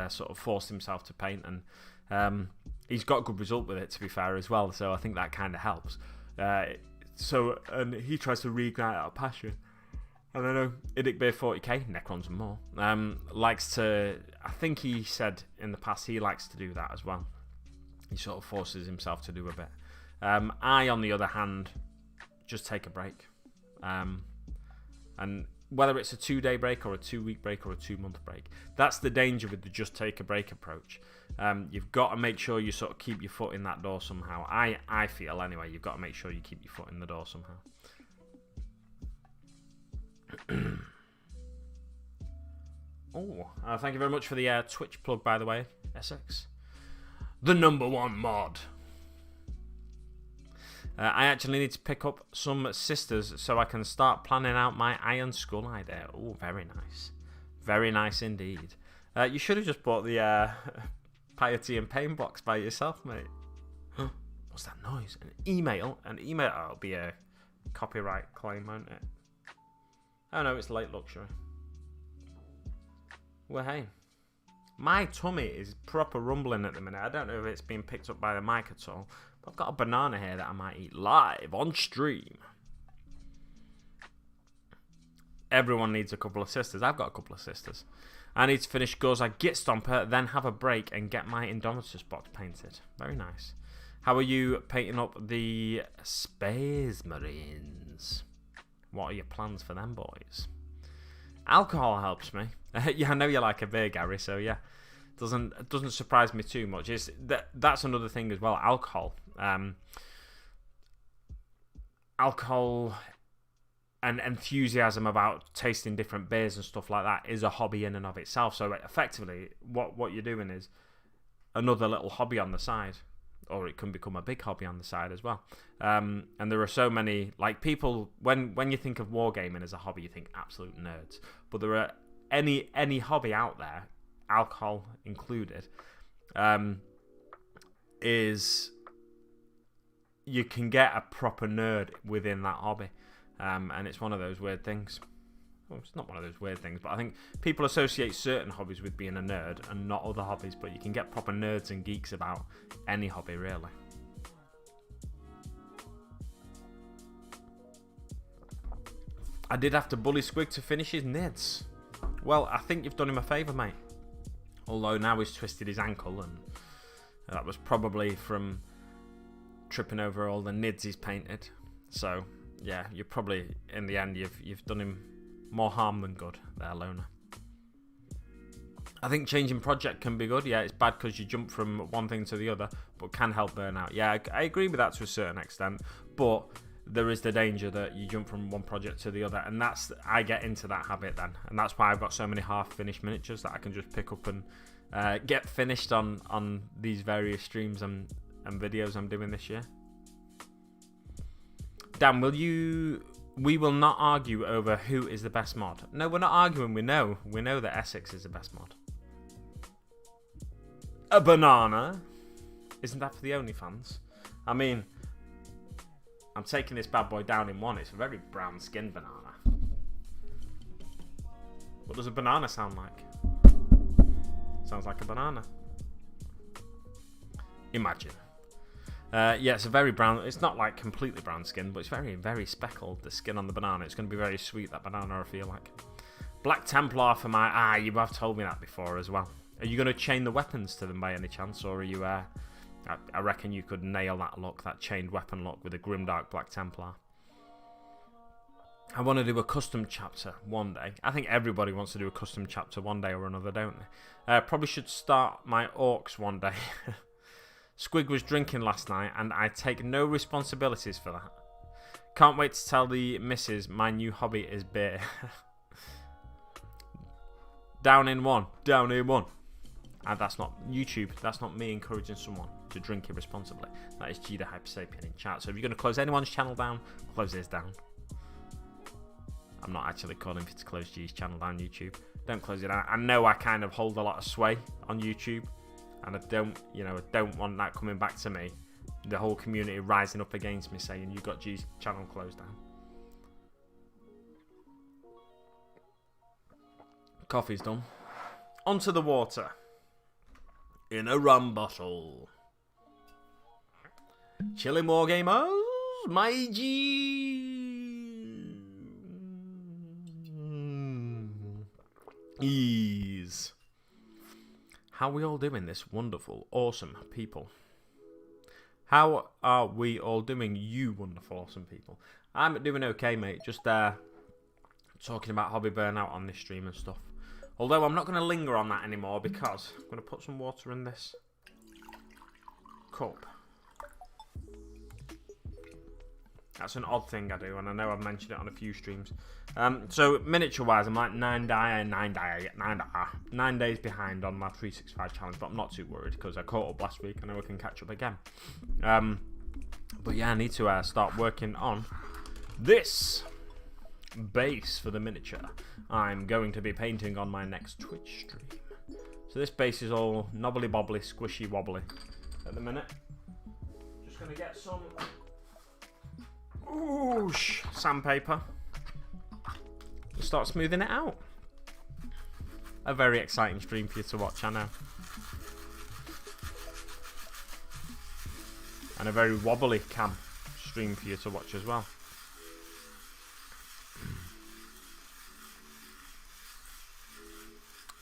sort of forced himself to paint, and he's got a good result with it, to be fair, as well. So I think that kind of helps. And he tries to reignite that passion. I don't know, Idicbeer 40k, Necrons and more, likes to, I think he said in the past he likes to do that as well. He sort of forces himself to do a bit. I, on the other hand, just take a break. And whether it's a 2-day break or a 2-week break or a 2-month break, that's the danger with the just take a break approach. You've got to make sure you sort of keep your foot in that door somehow. I feel anyway, you've got to make sure you keep your foot in the door somehow. Thank you very much for the Twitch plug, by the way, Essex. The #1 mod. I actually need to pick up some sisters so I can start planning out my Iron Skull idea. Oh, very nice. Very nice indeed. You should have just bought the Piety and Pain box by yourself, mate. What's that noise? An email? Oh, it'll be a copyright claim, won't it? Oh no, it's late luxury. Well, hey. My tummy is proper rumbling at the minute. I don't know if it's been picked up by the mic at all. But I've got a banana here that I might eat live on stream. Everyone needs a couple of sisters. I've got a couple of sisters. I need to finish Goza Git Stomper, then have a break and get my Indomitus box painted. Very nice. How are you painting up the Space Marines? What are your plans for them, boys? Alcohol helps me. Yeah, I know you like a beer, Gary, so yeah. Doesn't surprise me too much. That's another thing as well, alcohol. Alcohol and enthusiasm about tasting different beers and stuff like that is a hobby in and of itself. So effectively, what you're doing is another little hobby on the side. Or it can become a big hobby on the side as well. And there are so many, like, people, when you think of wargaming as a hobby, you think absolute nerds. But there are any hobby out there, alcohol included, is you can get a proper nerd within that hobby. And it's one of those weird things. Well, it's not one of those weird things, but I think people associate certain hobbies with being a nerd and not other hobbies, but you can get proper nerds and geeks about any hobby, really. I did have to bully Squig to finish his nids. Well, I think you've done him a favour, mate. Although now he's twisted his ankle, and that was probably from tripping over all the nids he's painted. So, yeah, you're probably, in the end, you've done him more harm than good there, Loner. I think changing project can be good. Yeah, it's bad because you jump from one thing to the other, but can help burnout. Yeah, I agree with that to a certain extent, but there is the danger that you jump from one project to the other, and I get into that habit then, and that's why I've got so many half-finished miniatures that I can just pick up and get finished on these various streams and videos I'm doing this year. Dan, we will not argue over who is the best mod. No, we're not arguing. We know that Essex is the best mod. A banana? Isn't that for the OnlyFans? I mean, I'm taking this bad boy down in one. It's a very brown skinned banana. What does a banana sound like? Sounds like a banana. Imagine. Yeah, it's a very brown. It's not like completely brown skin, but it's very, very speckled. The skin on the banana. It's going to be very sweet, that banana, I feel like. Black Templar for my... you have told me that before as well. Are you going to chain the weapons to them by any chance? Or are you... I reckon you could nail that look, that chained weapon look with a Grimdark Black Templar. I want to do a custom chapter one day. I think everybody wants to do a custom chapter one day or another, don't they? Probably should start my orcs one day. Squig was drinking last night, and I take no responsibilities for that. Can't wait to tell the missus my new hobby is beer. Down in one. And that's not YouTube. That's not me encouraging someone to drink irresponsibly. That is G the Hypersapien in chat. So if you're going to close anyone's channel down, close his down. I'm not actually calling for you to close G's channel down, YouTube. Don't close it down. I know I kind of hold a lot of sway on YouTube. And I don't want that coming back to me. The whole community rising up against me saying, you got G's channel closed down. Coffee's done. Onto the water. In a rum bottle. Chilling wargamers, my G. Ease. How are we all doing, this wonderful, awesome people? How are we all doing, you wonderful, awesome people? I'm doing okay, mate. Just talking about hobby burnout on this stream and stuff. Although I'm not going to linger on that anymore because I'm going to put some water in this cup. That's an odd thing I do, and I know I've mentioned it on a few streams. So miniature-wise, I'm like 9 days behind on my 365 challenge, but I'm not too worried because I caught up last week. I know I can catch up again. But yeah, I need to start working on this base for the miniature. I'm going to be painting on my next Twitch stream. So this base is all knobbly bobbly, squishy wobbly at the minute. Just going to get some sandpaper. Start smoothing it out. A very exciting stream for you to watch, I know. And a very wobbly cam stream for you to watch as well.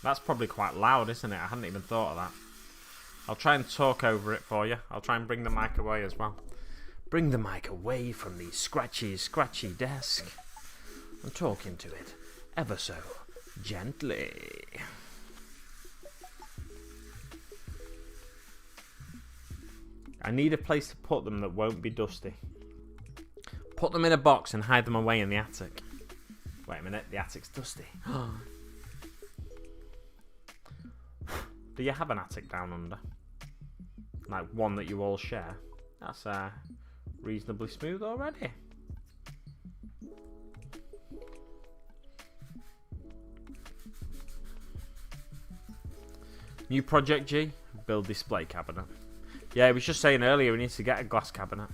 That's probably quite loud, isn't it? I hadn't even thought of that. I'll try and talk over it for you. I'll try and bring the mic away as well. Bring the mic away from the scratchy desk. I'm talking to it ever so gently. I need a place to put them that won't be dusty. Put them in a box and hide them away in the attic. Wait a minute, the attic's dusty. Do you have an attic down under? Like one that you all share? That's reasonably smooth already. New project G, build display cabinet. Yeah, I was just saying earlier we need to get a glass cabinet.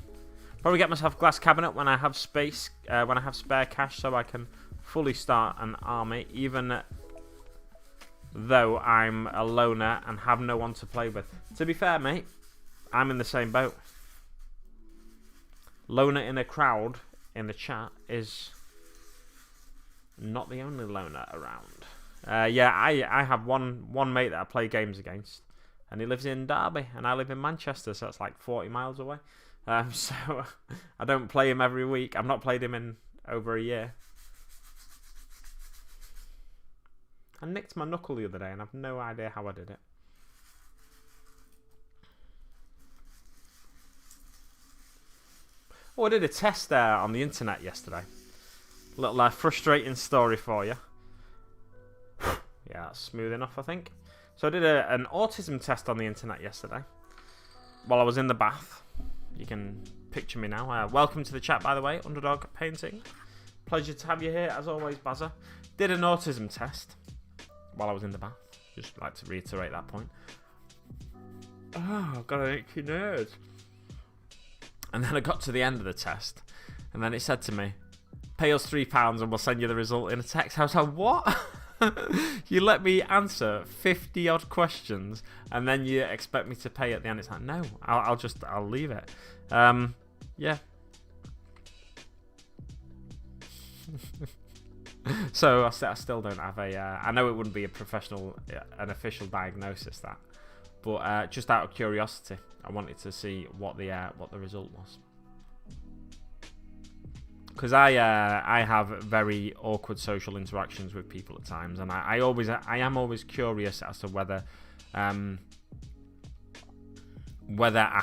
Probably get myself a glass cabinet when I have space, when I have spare cash, so I can fully start an army, even though I'm a loner and have no one to play with. To be fair, mate, I'm in the same boat. Loner in a crowd in the chat is not the only loner around. Yeah, I have one mate that I play games against, and he lives in Derby, and I live in Manchester, so that's like 40 miles away. So I don't play him every week. I've not played him in over a year. I nicked my knuckle the other day, and I've no idea how I did it. Oh, I did a test there on the internet yesterday. Little frustrating story for you. Yeah, that's smooth enough, I think. So I did an autism test on the internet yesterday while I was in the bath. You can picture me now. Welcome to the chat, by the way, Underdog Painting. Pleasure to have you here, as always, Bazza. Did an autism test while I was in the bath. Just like to reiterate that point. Oh, I've got an itchy nose. And then I got to the end of the test, and then it said to me, pay us £3 and we'll send you the result in a text. I was like, what? You let me answer 50 odd questions and then you expect me to pay at the end? It's like, no, I'll leave it. Yeah. So I still don't have I know it wouldn't be an official diagnosis, that, but just out of curiosity, I wanted to see what the result was. Because I have very awkward social interactions with people at times, and I am always curious as to whether I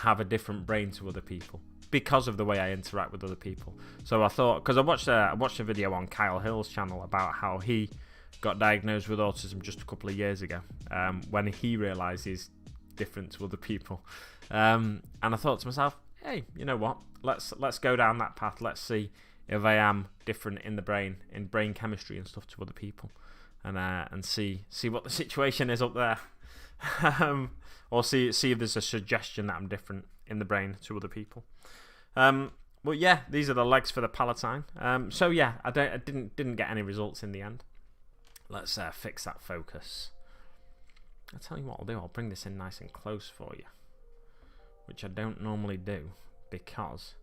have a different brain to other people because of the way I interact with other people. So I thought, because I watched a video on Kyle Hill's channel about how he got diagnosed with autism just a couple of years ago, when he realised he's different to other people, and I thought to myself, hey, you know what? Let's go down that path. Let's see if I am different in the brain, in brain chemistry and stuff to other people, and see what the situation is up there, or see if there's a suggestion that I'm different in the brain to other people. But yeah, these are the legs for the Palatine. So yeah, I didn't get any results in the end. Let's fix that focus. I'll tell you what I'll do. I'll bring this in nice and close for you, which I don't normally do because.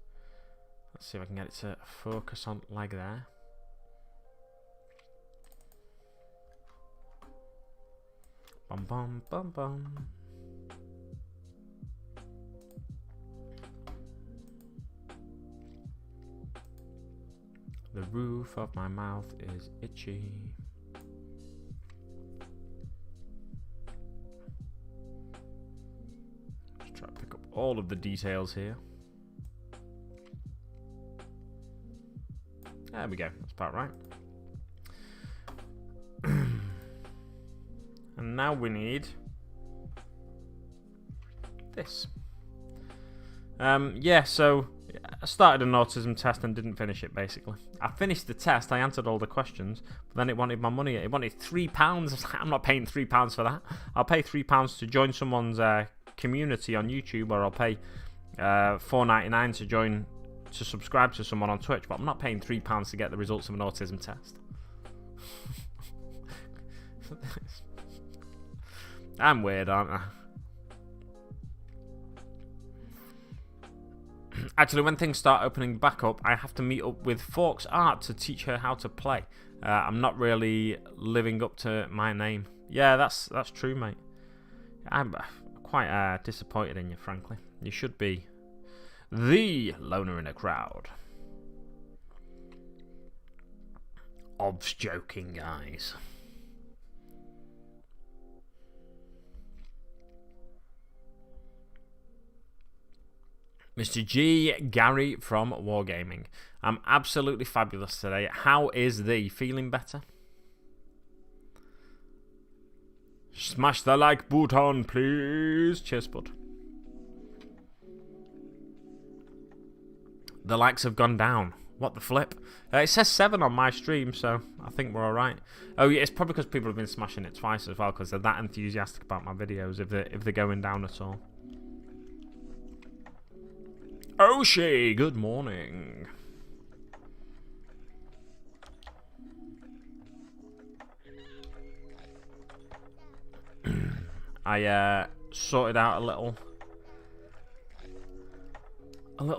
Let's see if I can get it to focus on like there. Bum bum bum bum. The roof of my mouth is itchy. Just try to pick up all of the details here. There we go. That's about right. And now we need this. Yeah, so I started an autism test and didn't finish it, basically. I finished the test, I answered all the questions, but then it wanted my money. It wanted £3. I'm not paying £3 for that. I'll pay £3 to join someone's community on YouTube, or I'll pay $4.99 to subscribe to someone on Twitch, but I'm not paying £3 to get the results of an autism test. I'm weird, aren't I? Actually, when things start opening back up, I have to meet up with Forks Art to teach her how to play. I'm not really living up to my name. Yeah, that's true, mate. I'm quite disappointed in you, frankly. You should be the loner in a crowd. Ob's joking, guys. Mr. G. Gary from Wargaming. I'm absolutely fabulous today. How is thee? Feeling better? Smash the like button, please. Cheers, bud. The likes have gone down. What the flip? It says 7 on my stream, so I think we're alright. Oh, yeah, it's probably because people have been smashing it twice as well, because they're that enthusiastic about my videos, if they're going down at all. Oshi, good morning. I sorted out a little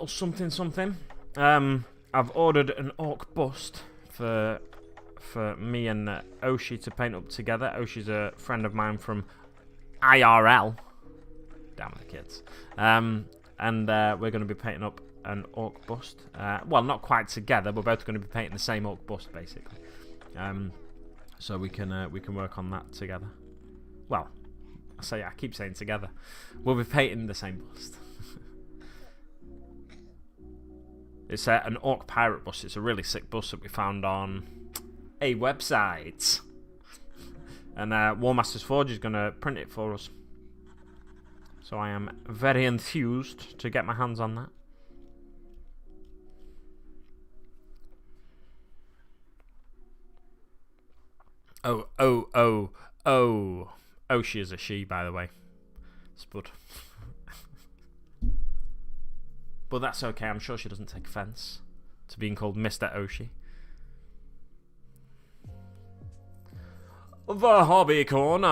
something. I've ordered an orc bust for me and Oshi to paint up together. Oshi's a friend of mine from IRL. Damn the kids. And we're going to be painting up an orc bust. Well, not quite together. We're both going to be painting the same orc bust, basically. So we can work on that together. Well, I keep saying together. We'll be painting the same bust. It's an orc pirate bust. It's a really sick bust that we found on a website. And War Masters Forge is going to print it for us. So I am very enthused to get my hands on that. Oh, she is a she, by the way. Spud. But that's okay, I'm sure she doesn't take offence to being called Mr. Oshi. The Hobby Corner.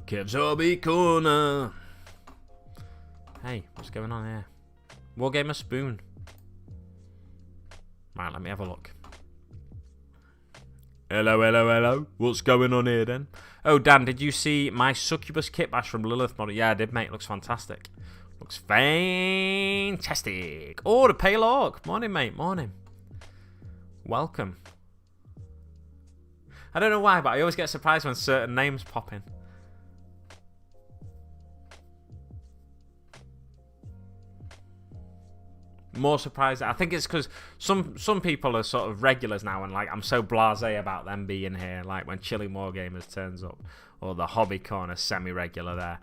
Kev's Hobby Corner. Hey, what's going on here? Wargamer Spoon. Right, let me have a look. Hello. What's going on here then? Oh, Dan, did you see my Succubus kit bash from Lilith model? Yeah, I did, mate. Looks fantastic. Looks fantastic. Oh, the Pale Orc. Morning, mate. Morning. Welcome. I don't know why, but I always get surprised when certain names pop in. More surprised. I think it's because some people are sort of regulars now, and like I'm so blasé about them being here. Like when Chilling Wargamers turns up, or the Hobby Corner semi-regular there.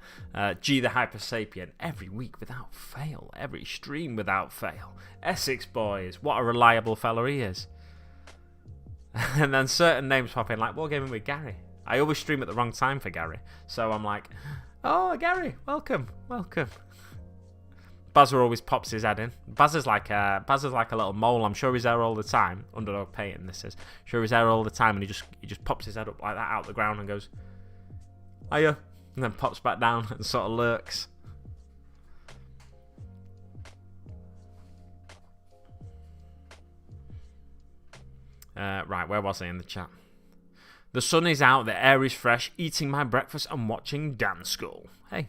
G the Hyper Sapien every week without fail, every stream without fail. Essex Boys, what a reliable fella he is. And then certain names pop in, like Wargaming with Gary. I always stream at the wrong time for Gary, so I'm like, oh Gary, welcome. Bazza always pops his head in. Bazza's like a little mole. I'm sure he's there all the time. Underdog painting, this is. Sure he's there all the time, and he just pops his head up like that out the ground and goes, hiya, and then pops back down and sort of lurks. Right, where was I in the chat? The sun is out, the air is fresh, eating my breakfast and watching Dance School. Hey,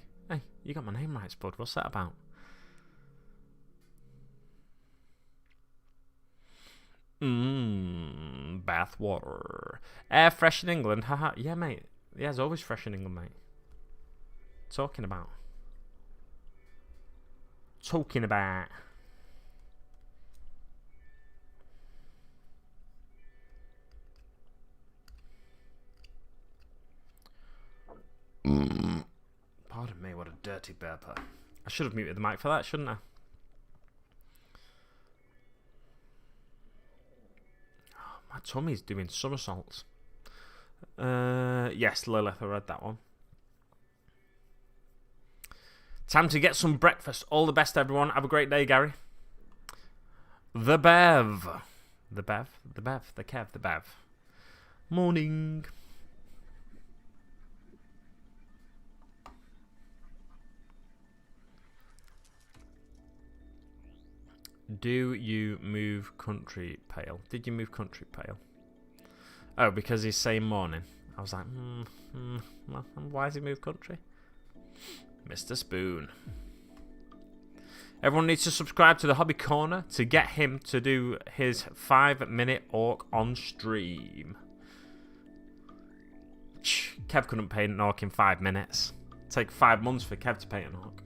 you got my name right, Spud. What's that about? Bath water. Air fresh in England, haha. Yeah, mate. Yeah, it's always fresh in England, mate. Talking about. Pardon me, what a dirty burper. I should have muted the mic for that, shouldn't I? Oh, my tummy's doing somersaults. Yes, Lilith, I read that one. Time to get some breakfast. All the best, everyone. Have a great day, Gary. The Bev. The Kev. Morning. Do you move country, Pale? Did you move country, Pale? Oh, because he's saying morning. I was like, why has he moved country? Mr. Spoon. Everyone needs to subscribe to the Hobby Corner to get him to do his 5-minute orc on stream. Kev couldn't paint an orc in 5 minutes. It'd take 5 months for Kev to paint an orc.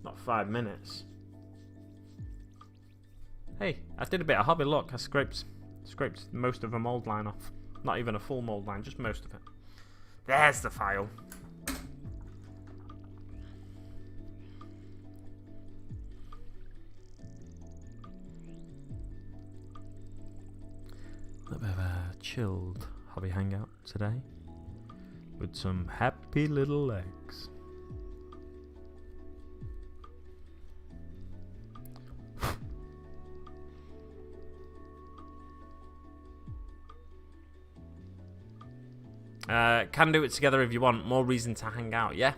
Not 5 minutes. Hey, I did a bit of hobby. Look, I scraped most of the mould line off. Not even a full mould line, just most of it. There's the file. A bit of a chilled hobby hangout today with some happy little legs. Can do it together if you want. More reason to hang out. Yeah,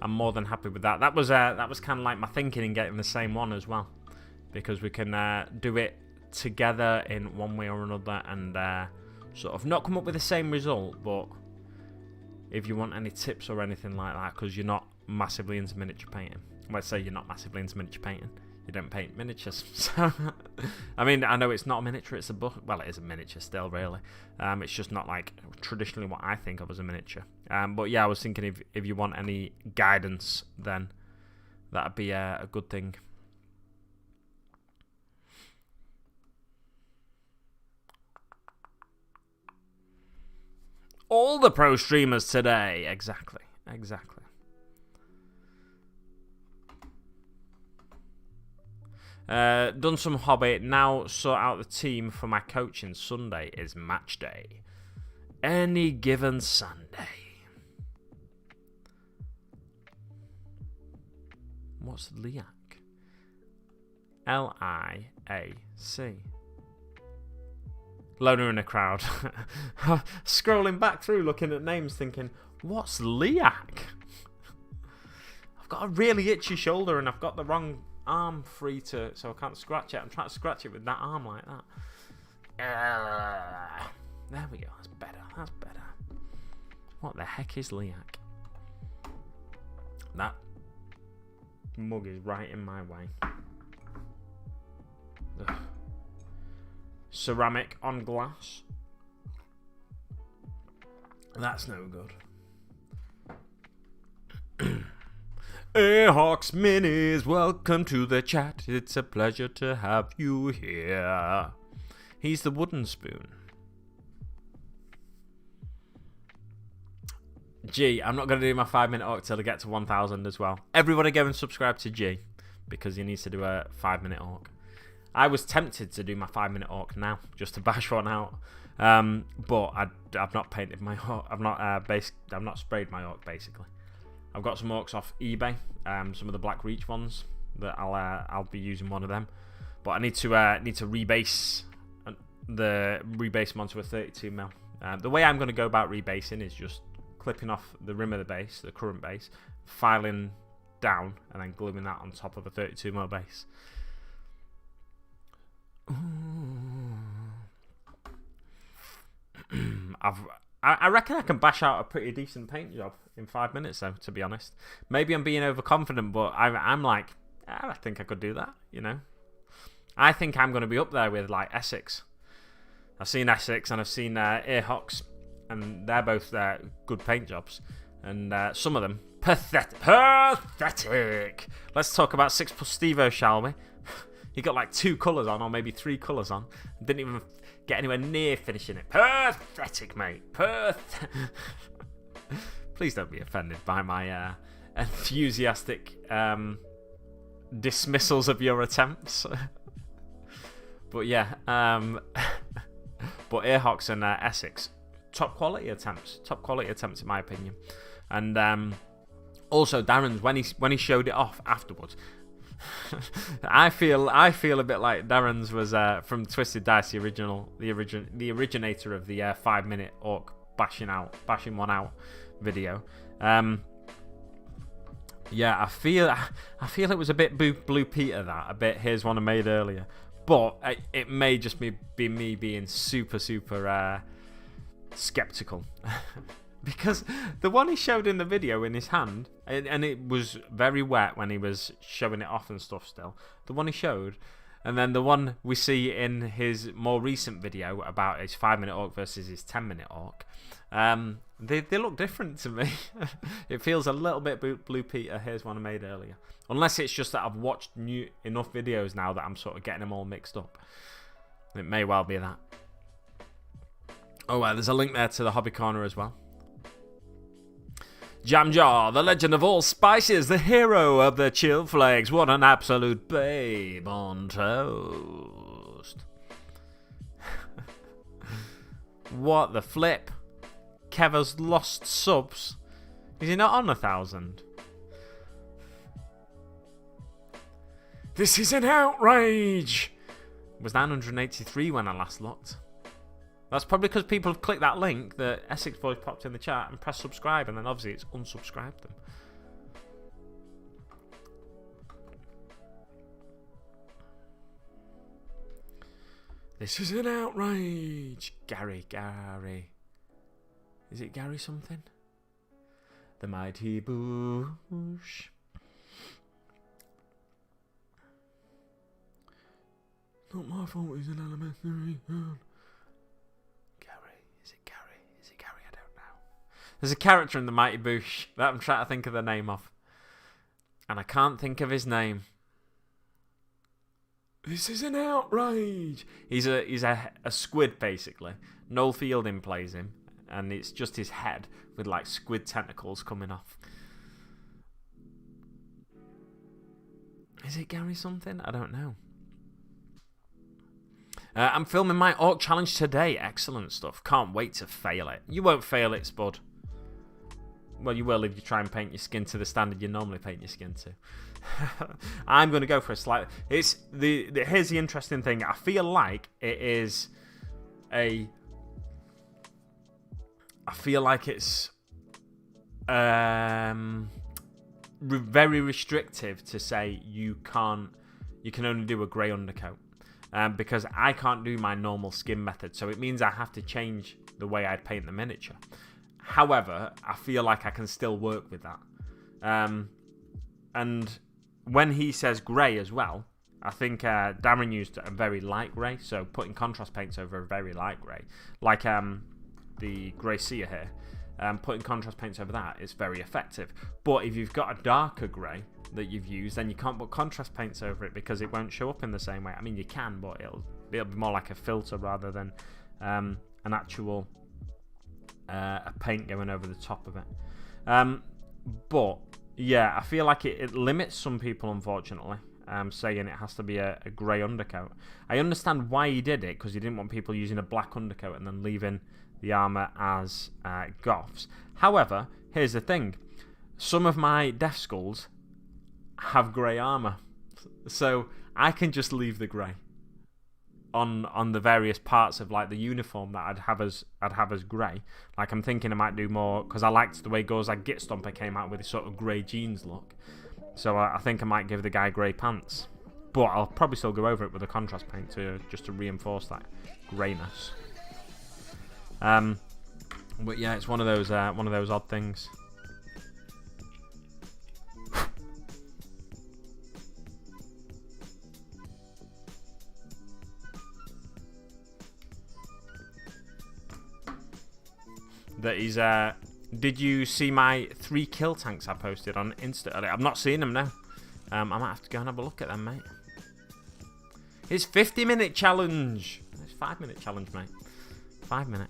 I'm more than happy with that. That was kind of like my thinking in getting the same one as well, because we can do it together in one way or another and sort of not come up with the same result. But if you want any tips or anything like that, because you're not massively into miniature painting, let's say you're not massively into miniature painting. You don't paint miniatures. So, I mean, I know it's not a miniature, it's a book. Well, it is a miniature still, really. It's just not like traditionally what I think of as a miniature. But yeah, I was thinking if you want any guidance, then that'd be a good thing. All the pro streamers today. Exactly. Done some hobby. Now sort out the team for my coaching. Sunday is match day. Any given Sunday. What's Liac? Liac. Loner in a crowd. Scrolling back through, looking at names, thinking, what's Liac? I've got a really itchy shoulder and I've got the wrong arm free to, so I can't scratch it. I'm trying to scratch it with that arm like that. There we go. That's better. What the heck is Liac? That mug is right in my way. Ugh. Ceramic on glass. That's no good. Hey Hawks Minis, welcome to the chat. It's a pleasure to have you here. He's the wooden spoon. G, I'm not going to do my 5-minute orc till I get to 1,000 as well. Everybody go and subscribe to G, because he needs to do a 5-minute orc. I was tempted to do my 5-minute orc now, just to bash one out. But I've not painted my orc. I've not sprayed my orc, basically. I've got some orcs off eBay, some of the Black Reach ones that I'll be using one of them, but I need to rebase them onto a 32mm. The way I'm going to go about rebasing is just clipping off the rim of the base, the current base, filing down, and then gluing that on top of a 32mm base. I reckon I can bash out a pretty decent paint job in 5 minutes, though, to be honest. Maybe I'm being overconfident, but I'm like, I think I could do that, you know? I think I'm going to be up there with, like, Essex. I've seen Essex and I've seen Earhawks, and they're both good paint jobs. And some of them, pathetic. Let's talk about 6 Plus Steve-O, shall we? He got like 2 colours on, or maybe 3 colours on. Didn't even get anywhere near finishing it. Pathetic, mate. Please don't be offended by my enthusiastic dismissals of your attempts. But yeah, but Earhawks and Essex, top quality attempts in my opinion. And also Darren's, when he showed it off afterwards, I feel a bit like Darren's was from Twisted Dice, the originator of the 5-minute orc bashing one out video. Yeah, I feel it was a bit Blue Peter, that a bit. Here's one I made earlier, but it may just be me being super skeptical. Because the one he showed in the video in his hand, and it was very wet when he was showing it off and stuff still, the one he showed, and then the one we see in his more recent video about his 5-minute orc versus his 10-minute orc, they look different to me. It feels a little bit Blue Peter. Here's one I made earlier. Unless it's just that I've watched enough videos now that I'm sort of getting them all mixed up. It may well be that. Oh, there's a link there to the Hobby Corner as well. Jam Jar, the legend of all spices, the hero of the chill flakes. What an absolute babe on toast. What the flip? Keva's lost subs. Is he not on 1,000? This is an outrage. It was 983 when I last looked. That's probably because people have clicked that link that Essex Boys popped in the chat and pressed subscribe, and then obviously it's unsubscribed them. This is an outrage. Gary. Is it Gary something? The mighty bush. Not my fault, he's an elementary. Is it Gary? I don't know. There's a character in the Mighty Boosh that I'm trying to think of the name of, and I can't think of his name. This is an outrage. He's a squid, basically. Noel Fielding plays him, and it's just his head with like squid tentacles coming off. Is it Gary something? I don't know. I'm filming my Orc Challenge today. Excellent stuff. Can't wait to fail it. You won't fail it, Spud. Well, you will if you try and paint your skin to the standard you normally paint your skin to. I'm going to go for a slight... Here's the interesting thing. I feel like it is a... I feel like it's very restrictive to say you can only do a grey undercoat. Because I can't do my normal skin method, so it means I have to change the way I'd paint the miniature. However, I feel like I can still work with that. And when he says grey as well, I think Darren used a very light grey, so putting contrast paints over a very light grey, like the Grey Seer here, putting contrast paints over that is very effective. But if you've got a darker grey that you've used, then you can't put contrast paints over it because it won't show up in the same way. I mean, you can, but it'll be more like a filter rather than an actual a paint going over the top of it. But yeah, I feel like it limits some people, unfortunately, saying it has to be a grey undercoat. I understand why he did it, because he didn't want people using a black undercoat and then leaving the armour as goths. However, here's the thing. Some of my Death Skulls have grey armour, so I can just leave the grey on the various parts of like the uniform that I'd have as grey. Like I'm thinking I might do more, because I liked the way Gozag Git Stomper came out with his sort of grey jeans look, so I think I might give the guy grey pants, but I'll probably still go over it with a contrast paint just to reinforce that greyness. But yeah, it's one of those odd things. That he's did you see my 3 kill tanks I posted on Insta earlier? I've not seen them now. I might have to go and have a look at them, mate. It's 50-minute challenge. It's 5-minute challenge, mate. 5 minute.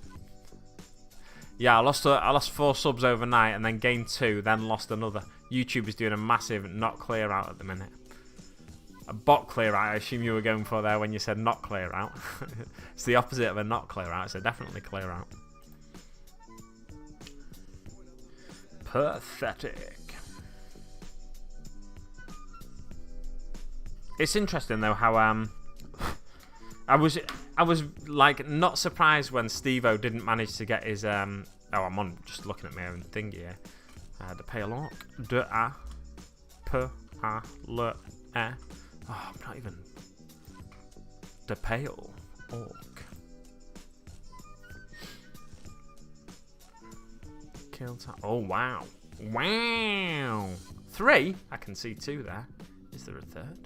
Yeah, I lost 4 subs overnight and then gained 2, then lost another. YouTube is doing a massive not clear out at the minute. A bot clear out, I assume you were going for there when you said not clear out. It's the opposite of a not clear out, it's a definitely clear out. Pathetic. It's interesting though how I was like not surprised when Steve-O didn't manage to get his oh, I'm on just looking at my own thing here. The pale orc. Oh, I'm not even. The pale orc. Kill time. Oh wow. Wow. 3? I can see 2 there. Is there a 3rd?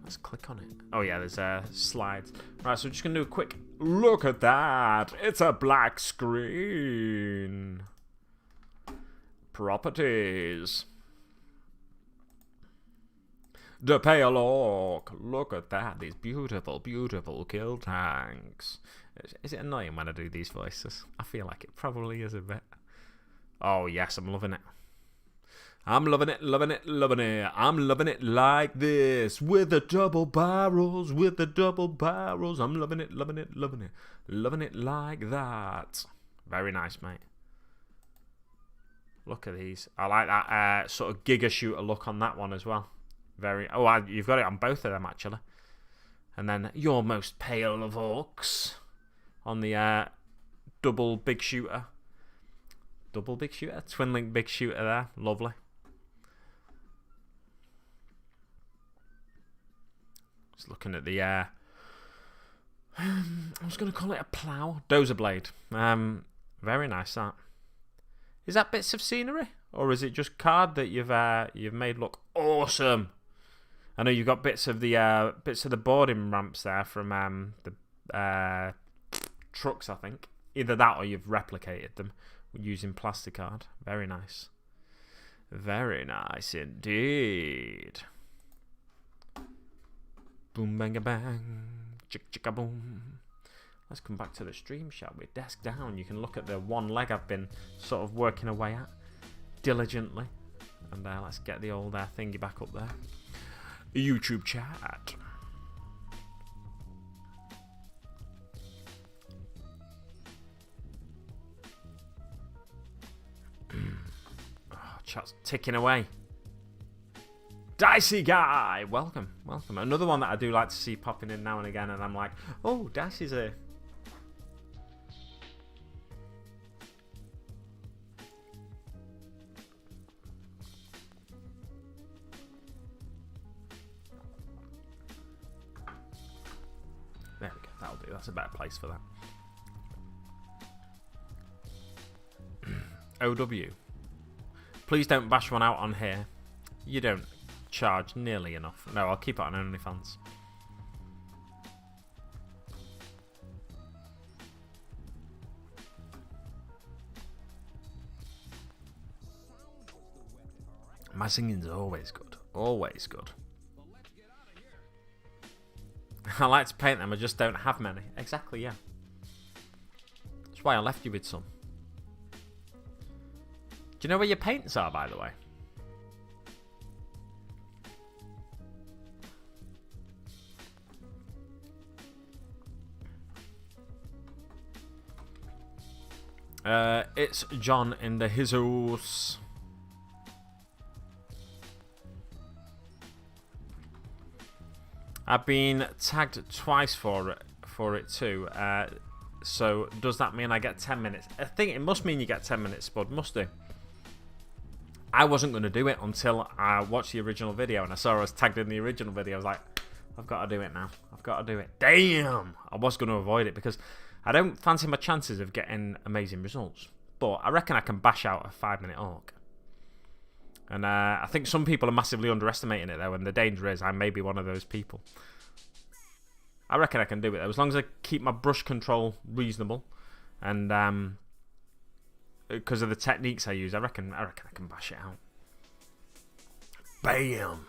Let's click on it. Oh yeah, there's slides. Right, so we're just gonna do a quick look at that. It's a black screen. Properties. The pale orc. Look at that. These beautiful, beautiful kill tanks. Is it annoying when I do these voices? I feel like it probably is a bit. Oh yes, I'm loving it. I'm loving it, loving it, loving it. I'm loving it like this. With the double barrels, with the double barrels. I'm loving it, loving it, loving it. Loving it like that. Very nice, mate. Look at these. I like that sort of Giga Shooter look on that one as well. Very. Oh, you've got it on both of them, actually. And then your most pale of orcs on the double big shooter. Double big shooter? Twin link big shooter there. Lovely. Just looking at the I was going to call it a plough. Dozer blade. Very nice, that. Is that bits of scenery? Or is it just card that you've made look awesome? I know you've got bits of the boarding ramps there from the trucks, I think. Either that or you've replicated them using plasticard. Very nice. Very nice indeed. Boom, bang, a bang. Chick, chick, a boom. Let's come back to the stream, shall we? Desk down. You can look at the one leg I've been sort of working away at diligently. And let's get the old thingy back up there. YouTube chat. Oh, chat's ticking away. Dicey guy, welcome, welcome. Another one that I do like to see popping in now and again, and I'm like, oh, Dicey's here. There we go, that'll do. That's a better place for that. OW. Please don't bash one out on here. You don't charge nearly enough. No, I'll keep it on OnlyFans. My singing's always good. Always good. I like to paint them, I just don't have many. Exactly, yeah. That's why I left you with some. Do you know where your paints are, by the way? It's John in the Jesus. I've been tagged twice for it too. So does that mean I get 10 minutes? I think it must mean you get 10 minutes, Spud. Must do. I wasn't going to do it until I watched the original video and I saw I was tagged in the original video. I was like, I've got to do it now. I've got to do it. Damn! I was going to avoid it because I don't fancy my chances of getting amazing results, but I reckon I can bash out a 5-minute orc. And I think some people are massively underestimating it though, and the danger is I may be one of those people. I reckon I can do it though, as long as I keep my brush control reasonable, and because of the techniques I use, I reckon I can bash it out. Bam!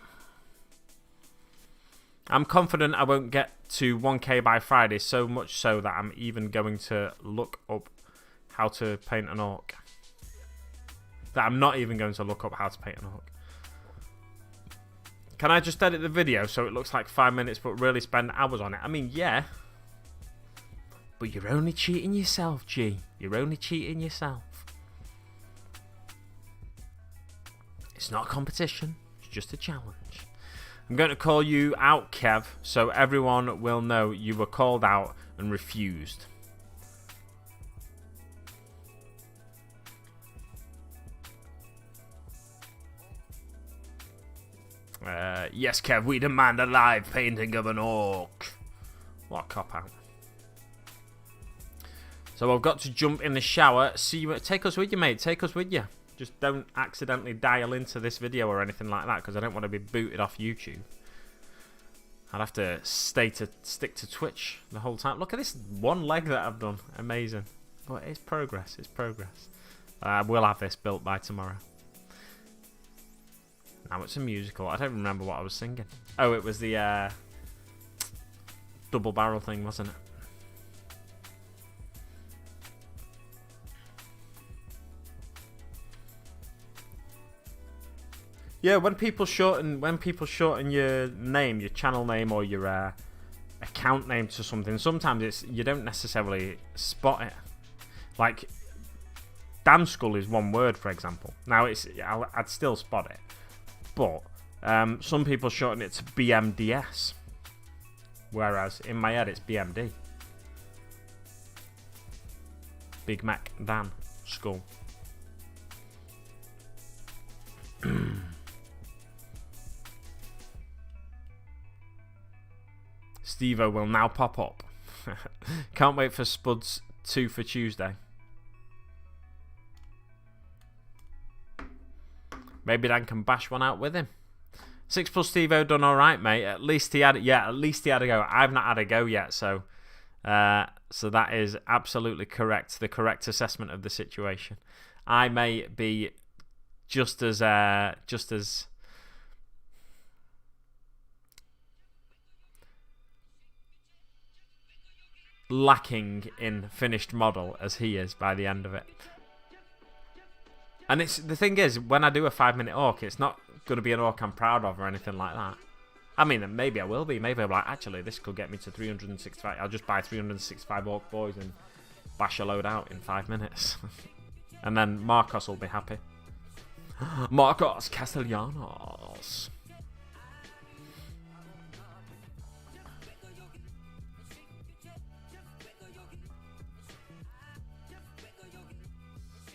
I'm confident I won't get to 1k by Friday, so much so that I'm even going to look up how to paint an orc. That I'm not even going to look up how to paint an orc. Can I just edit the video so it looks like 5 minutes but really spend hours on it? I mean, yeah. But you're only cheating yourself, G. You're only cheating yourself. It's not a competition. It's just a challenge. I'm going to call you out, Kev, so everyone will know you were called out and refused. Yes, Kev, we demand a live painting of an orc. What a cop-out. So I've got to jump in the shower. See you. Take us with you, mate. Take us with you. Just don't accidentally dial into this video or anything like that, because I don't want to be booted off YouTube. I'd have to stick to Twitch the whole time. Look at this one leg that I've done. Amazing. But it's progress. It's progress. I will have this built by tomorrow. Now it's a musical. I don't remember what I was singing. Oh, it was the double barrel thing, wasn't it? Yeah, when people shorten your name, your channel name, or your account name to something, sometimes you don't necessarily spot it. Like Damn Skull is one word, for example. Now I'd still spot it, but some people shorten it to BMDS, whereas in my head it's BMD. Big Mac Dan Skull. Steve-O will now pop up. Can't wait for Spuds 2 for Tuesday. Maybe Dan can bash one out with him. 6 plus Steve-O done alright, mate. At least he had a go. I've not had a go yet, so that is absolutely correct. The correct assessment of the situation. I may be just as lacking in finished model as he is by the end of it. And the thing is, when I do a 5-minute orc, it's not going to be an orc I'm proud of or anything like that. I mean, maybe I will be. Maybe I'll be like, actually, this could get me to 365. I'll just buy 365 orc boys and bash a load out in 5 minutes. And then Marcos will be happy. Marcos Castellanos.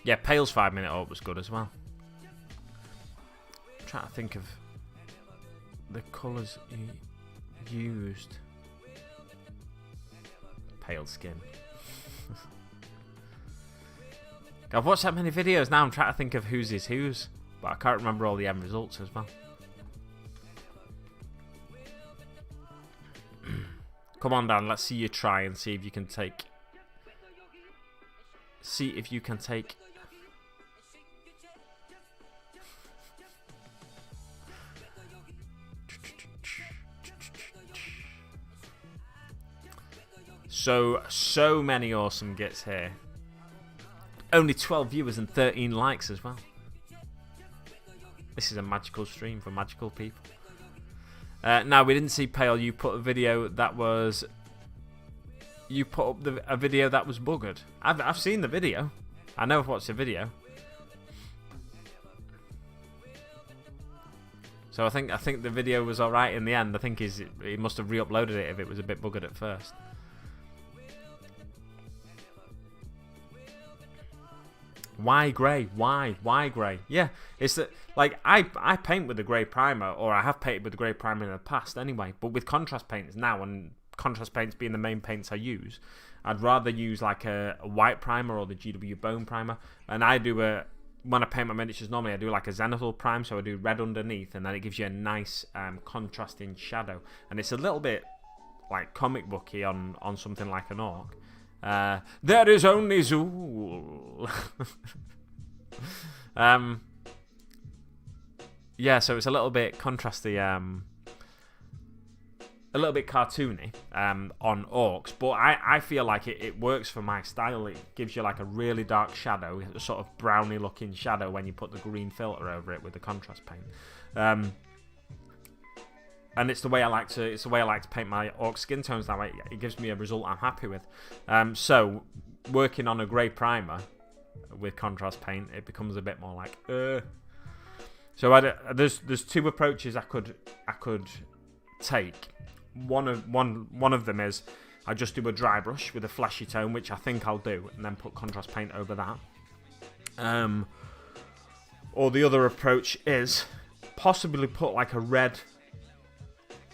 Yeah, Pale's 5-minute orc was good as well. I'm trying to think of the colours he used. Pale skin. I've watched that many videos now. I'm trying to think of whose is whose, but I can't remember all the end results as well. Come on, Dan. Let's see you try and see if you can take. See if you can take. So many awesome gets here. Only 12 viewers and 13 likes as well. This is a magical stream for magical people. Now, we didn't see Pale. You put a video that was... You put up a video that was buggered. I've seen the video. I know I've watched the video. So I think the video was alright in the end. I think he must have re-uploaded it if it was a bit buggered at first. Why grey? Why grey? Yeah, it's that, like, I paint with the grey primer, or I have painted with the grey primer in the past anyway, but with contrast paints now and contrast paints being the main paints I use, I'd rather use like a white primer or the GW Bone primer. And I do when I paint my miniatures normally, I do like a zenithal prime, so I do red underneath, and then it gives you a nice contrasting shadow. And it's a little bit like comic booky on something like an orc. There is only Zool. Yeah, so it's a little bit contrasty, a little bit cartoony on orcs, but I feel like it works for my style. It gives you like a really dark shadow, a sort of browny looking shadow when you put the green filter over it with the contrast paint. And it's the way I like to paint my orc skin tones that way. It gives me a result I'm happy with. So working on a grey primer with contrast paint, it becomes a bit more like So there's two approaches I could take. One of them is I just do a dry brush with a flashy tone, which I think I'll do, and then put contrast paint over that. Or the other approach is possibly put like a red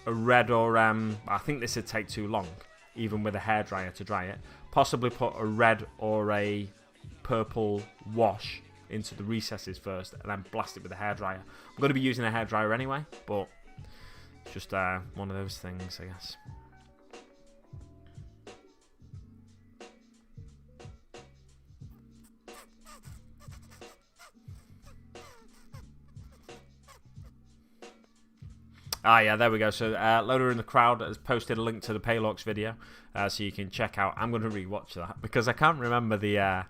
or I think this would take too long, even with a hairdryer to dry it. Possibly put a red or a purple wash into the recesses first, and then blast it with a hairdryer. I'm going to be using a hairdryer anyway, but just one of those things, I guess. Ah, yeah, there we go. So, Loader in the crowd has posted a link to the Pale video, so you can check out. I'm going to rewatch that because I can't remember the.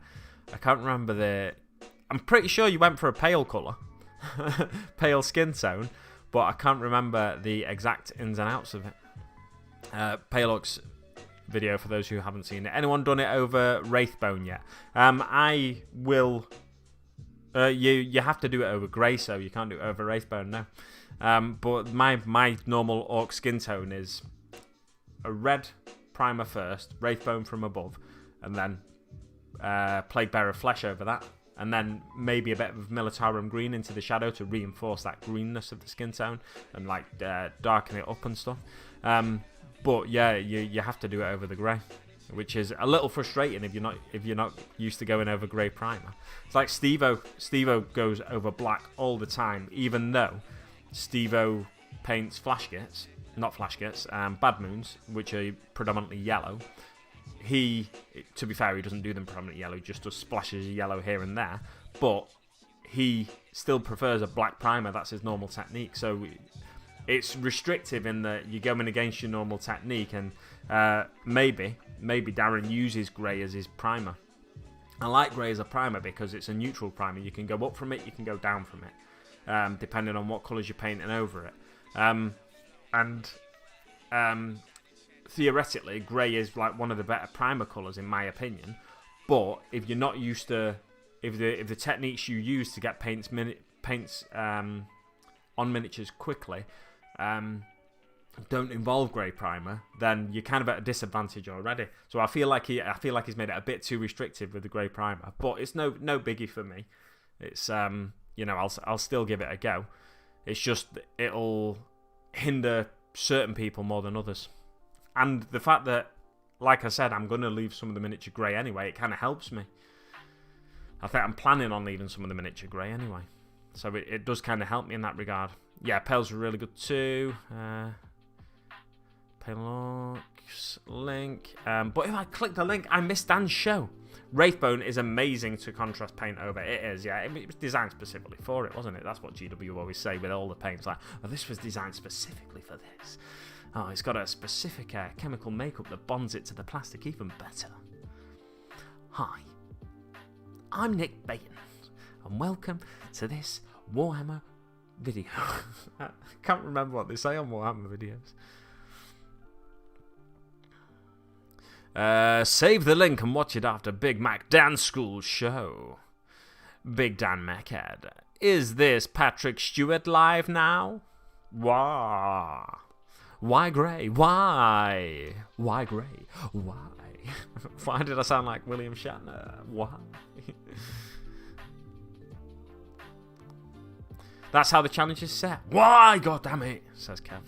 I'm pretty sure you went for a pale colour, pale skin tone, but I can't remember the exact ins and outs of it. Paleox video for those who haven't seen it. Anyone done it over Wraithbone yet? I will. You have to do it over grey, so you can't do it over Wraithbone now. But my normal orc skin tone is a red primer first, Wraithbone from above, and then Plaguebearer Flesh over that, and then maybe a bit of Militarum green into the shadow to reinforce that greenness of the skin tone and like darken it up and stuff. But yeah, you have to do it over the grey, which is a little frustrating if you're not used to going over grey primer. It's like Steve-O goes over black all the time, even though Steve-O paints Bad Moons, which are predominantly yellow. To be fair, he doesn't do them predominantly yellow, he just does splashes of yellow here and there, but he still prefers a black primer. That's his normal technique, so it's restrictive in that you're going against your normal technique, and maybe Darren uses grey as his primer. I like grey as a primer because it's a neutral primer. You can go up from it, you can go down from it, depending on what colours you're painting over it. Theoretically, grey is like one of the better primer colours in my opinion. But if you're not used to, if the techniques you use to get paints on miniatures quickly don't involve grey primer, then you're kind of at a disadvantage already. So I feel like he's made it a bit too restrictive with the grey primer. But it's no biggie for me. It's I'll still give it a go. It's just it'll hinder certain people more than others. And the fact that, like I said, I'm going to leave some of the miniature grey anyway, it kind of helps me. I think I'm planning on leaving some of the miniature grey anyway. So it does kind of help me in that regard. Yeah, Pales are really good too. Paleox link. But if I click the link, I missed Dan's show. Wraithbone is amazing to contrast paint over. It is, yeah. It was designed specifically for it, wasn't it? That's what GW always say with all the paints. Like, oh, this was designed specifically for this. Oh, it's got a specific chemical makeup that bonds it to the plastic even better. Hi, I'm Nick Baton, and welcome to this Warhammer video. I can't remember what they say on Warhammer videos. Save the link and watch it after Big Mac Dan School show. Big Dan Machead. Is this Patrick Stewart live now? Wow. Why grey? Why? Why grey? Why? Why did I sound like William Shatner? Why? That's how the challenge is set. Why? God damn it, says Kev.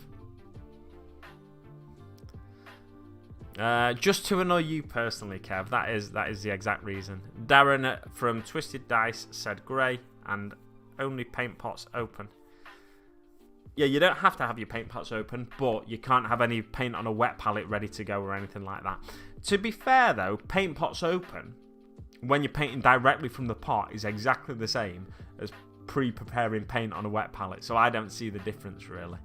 Just to annoy you personally, Kev. That is the exact reason. Darren from Twisted Dice said grey and only paint pots open. Yeah, you don't have to have your paint pots open, but you can't have any paint on a wet palette ready to go or anything like that. To be fair, though, paint pots open when you're painting directly from the pot is exactly the same as pre-preparing paint on a wet palette, so I don't see the difference really.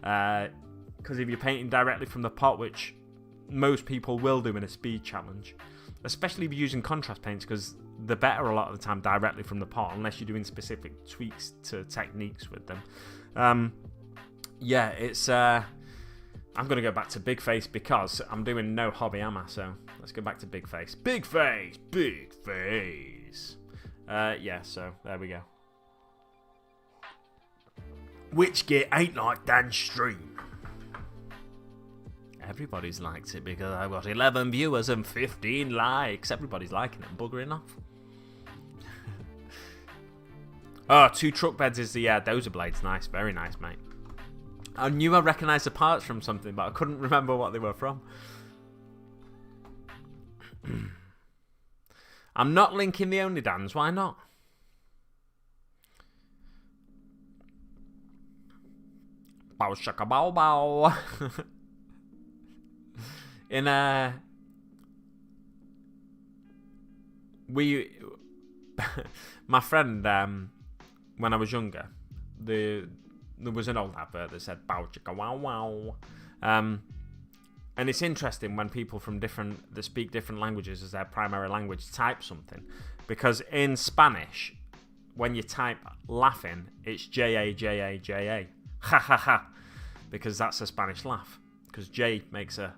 Because if you're painting directly from the pot, which most people will do in a speed challenge, especially if you're using contrast paints, because they're better a lot of the time directly from the pot, unless you're doing specific tweaks to techniques with them. Yeah, it's I'm going to go back to Big Face because I'm doing no hobby, am I? So let's go back to Big Face. Big Face! Big Face! Yeah, so there we go. Which gate ain't like Dan's stream? Everybody's liked it because I've got 11 viewers and 15 likes. Everybody's liking it and buggering off. Oh, 2 truck beds is the dozer blades. Nice, very nice, mate. I knew I recognised the parts from something, but I couldn't remember what they were from. I'm not linking the Only Dans. Why not? Bow shaka bow bow. In my friend, when I was younger, there was an old advert that said bow chicka wow wow. And it's interesting when people from that speak different languages as their primary language type something, because in Spanish, when you type laughing, it's J-A-J-A-J-A. Ha ha ha. Because that's a Spanish laugh. Because J makes a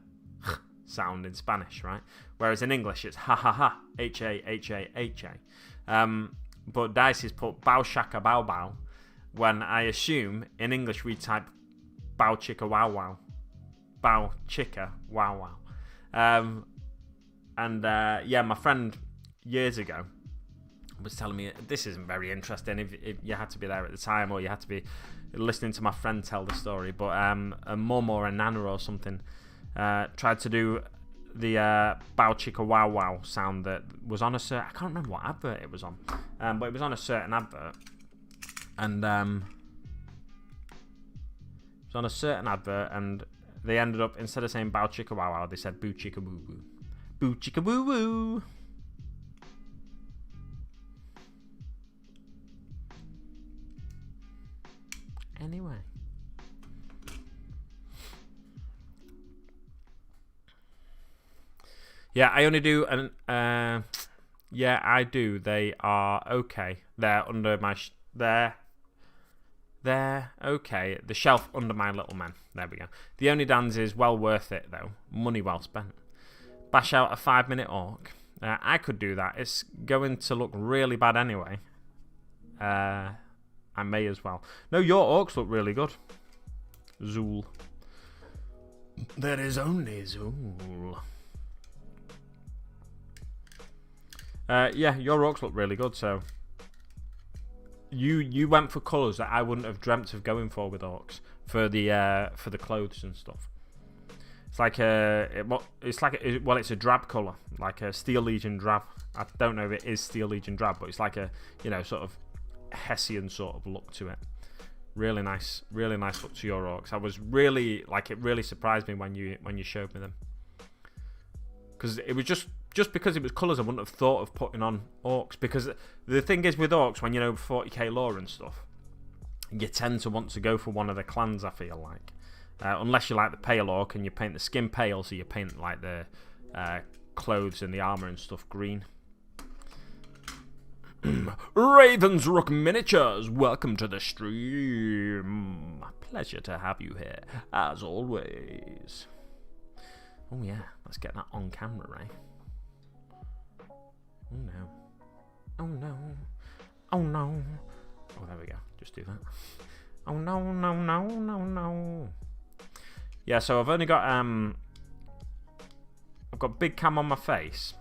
sound in Spanish, right? Whereas in English, it's ha ha ha. H-A-H-A-H-A. But Dice has put bow shaka bow bow, when I assume in English we type bow chicka wow wow. Bow chicka wow wow. Yeah, my friend years ago was telling me, this isn't very interesting if you had to be there at the time or you had to be listening to my friend tell the story, but a mum or a nana or something tried to do the bow chicka wow wow sound that was on a certain, I can't remember what advert it was on, but it was on a certain advert, and it was on a certain advert, and they ended up, instead of saying bow chicka wow wow, they said boo chicka woo woo. Boo chicka woo woo. Anyway. Yeah, I only do yeah, I do. They are okay. They're under my they're okay. The shelf under my little men. There we go. The Only Dans is well worth it though. Money well spent. Bash out a 5-minute orc. I could do that. It's going to look really bad anyway. I may as well. No, your orcs look really good. Zool. There is only Zool. Yeah, your orcs look really good, so you went for colours that I wouldn't have dreamt of going for with orcs for the clothes and stuff. It's like it's a drab colour, like a Steel Legion drab. I don't know if it is Steel Legion drab, but it's like a, you know, sort of Hessian sort of look to it. Really nice look to your orcs. I was really, like, it really surprised me when you showed me them, because it was just because it was colours I wouldn't have thought of putting on orcs. Because the thing is with orcs, when you know 40k lore and stuff, you tend to want to go for one of the clans, I feel like, unless you like the pale orc and you paint the skin pale, so you paint like the clothes and the armour and stuff green. Ravensrook Miniatures, welcome to the stream. Pleasure to have you here, as always. Oh yeah, let's get that on camera, right? Oh no. Oh no. Oh no. Oh, there we go. Just do that. Oh no, no, no, no, no. Yeah, so I've only got I've got big cam on my face,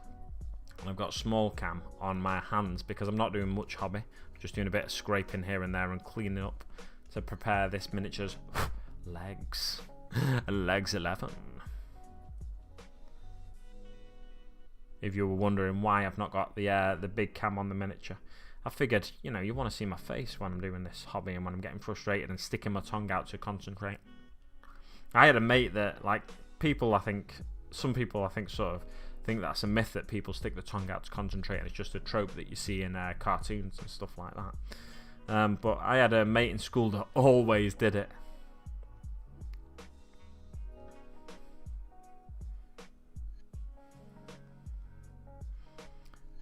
and I've got small cam on my hands because I'm not doing much hobby. I'm just doing a bit of scraping here and there and cleaning up to prepare this miniature's legs. Legs 11. If you were wondering why I've not got the big cam on the miniature, I figured, you know, you want to see my face when I'm doing this hobby and when I'm getting frustrated and sticking my tongue out to concentrate. I had a mate that, like, some people I think sort of think that's a myth that people stick the tongue out to concentrate, and it's just a trope that you see in cartoons and stuff like that. But I had a mate in school that always did it.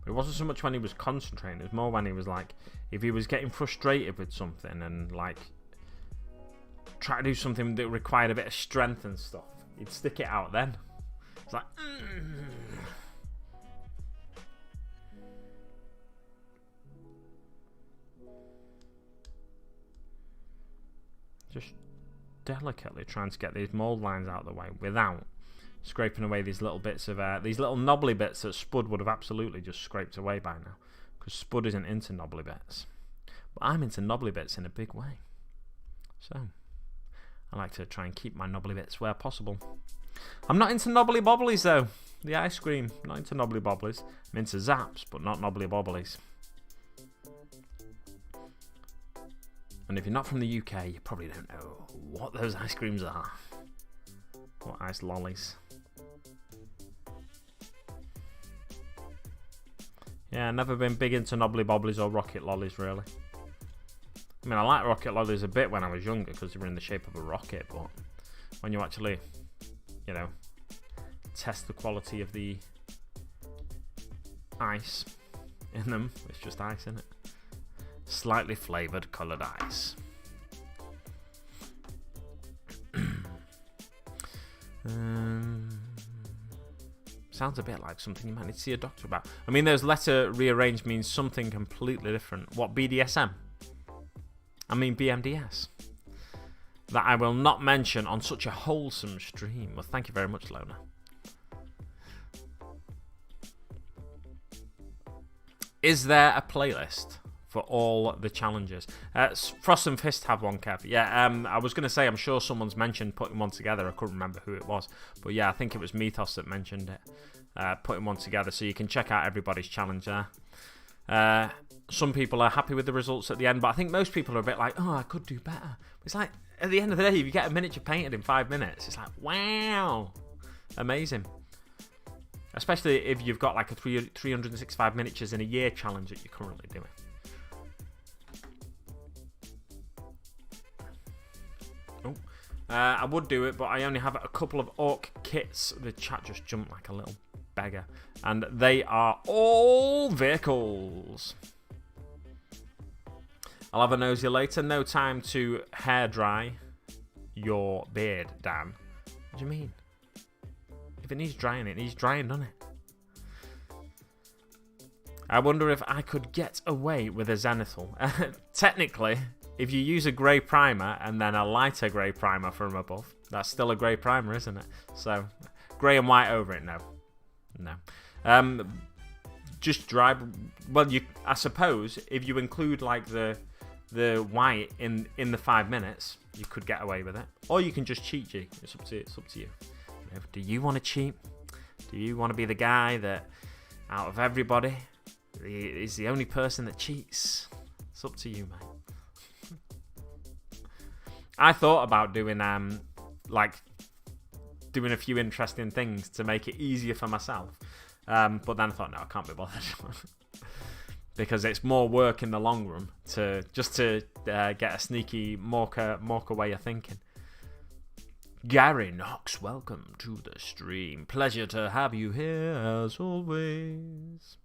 It wasn't so much when he was concentrating, it was more when he was like, if he was getting frustrated with something and like try to do something that required a bit of strength and stuff, he'd stick it out then. It's like, just delicately trying to get these mould lines out of the way without scraping away these little bits of these little knobbly bits that Spud would have absolutely just scraped away by now, because Spud isn't into knobbly bits, but I'm into knobbly bits in a big way. So I like to try and keep my knobbly bits where possible. I'm not into knobbly bobblies though. The ice cream, not into knobbly bobblies. I'm into zaps, but not knobbly bobblies. And if you're not from the UK, you probably don't know what those ice creams are. Or ice lollies. Yeah, never been big into knobbly bobblies or rocket lollies, really. I mean, I like rocket lollies a bit when I was younger because they were in the shape of a rocket, but when you actually, you know, test the quality of the ice in them, it's just ice, isn't it? Slightly flavoured coloured ice. Sounds a bit like something you might need to see a doctor about. I mean, those letter rearranged means something completely different. What, BDSM? I mean BMDS. That I will not mention on such a wholesome stream. Well, thank you very much, Lona. Is there a playlist for all the challenges? Frost and Fist have one, Kev. Yeah, I was going to say, I'm sure someone's mentioned putting one together. I couldn't remember who it was. But yeah, I think it was Mythos that mentioned it. Putting one together, so you can check out everybody's challenge there. Some people are happy with the results at the end, but I think most people are a bit like, oh, I could do better. It's like, at the end of the day, if you get a miniature painted in 5 minutes, it's like, wow, amazing. Especially if you've got like a 365 miniatures in a year challenge that you're currently doing. I would do it, but I only have a couple of orc kits. The chat just jumped like a little beggar. And they are all vehicles. I'll have a nosy later. No time to hair dry your beard, Dan. What do you mean? If it needs drying, it needs drying, doesn't it? I wonder if I could get away with a zenithal. Technically, if you use a grey primer and then a lighter grey primer from above, that's still a grey primer, isn't it? So, grey and white over it, no. No. Just dry. Well, I suppose if you include like the white in the 5 minutes, you could get away with it. Or you can just cheat, G. It's up to you. Do you want to cheat? Do you want to be the guy that, out of everybody, is the only person that cheats? It's up to you, mate. I thought about doing doing a few interesting things to make it easier for myself, but then I thought, no, I can't be bothered. Because it's more work in the long run to get a sneaky Morka way of thinking. Gary Knox, welcome to the stream. Pleasure to have you here as always.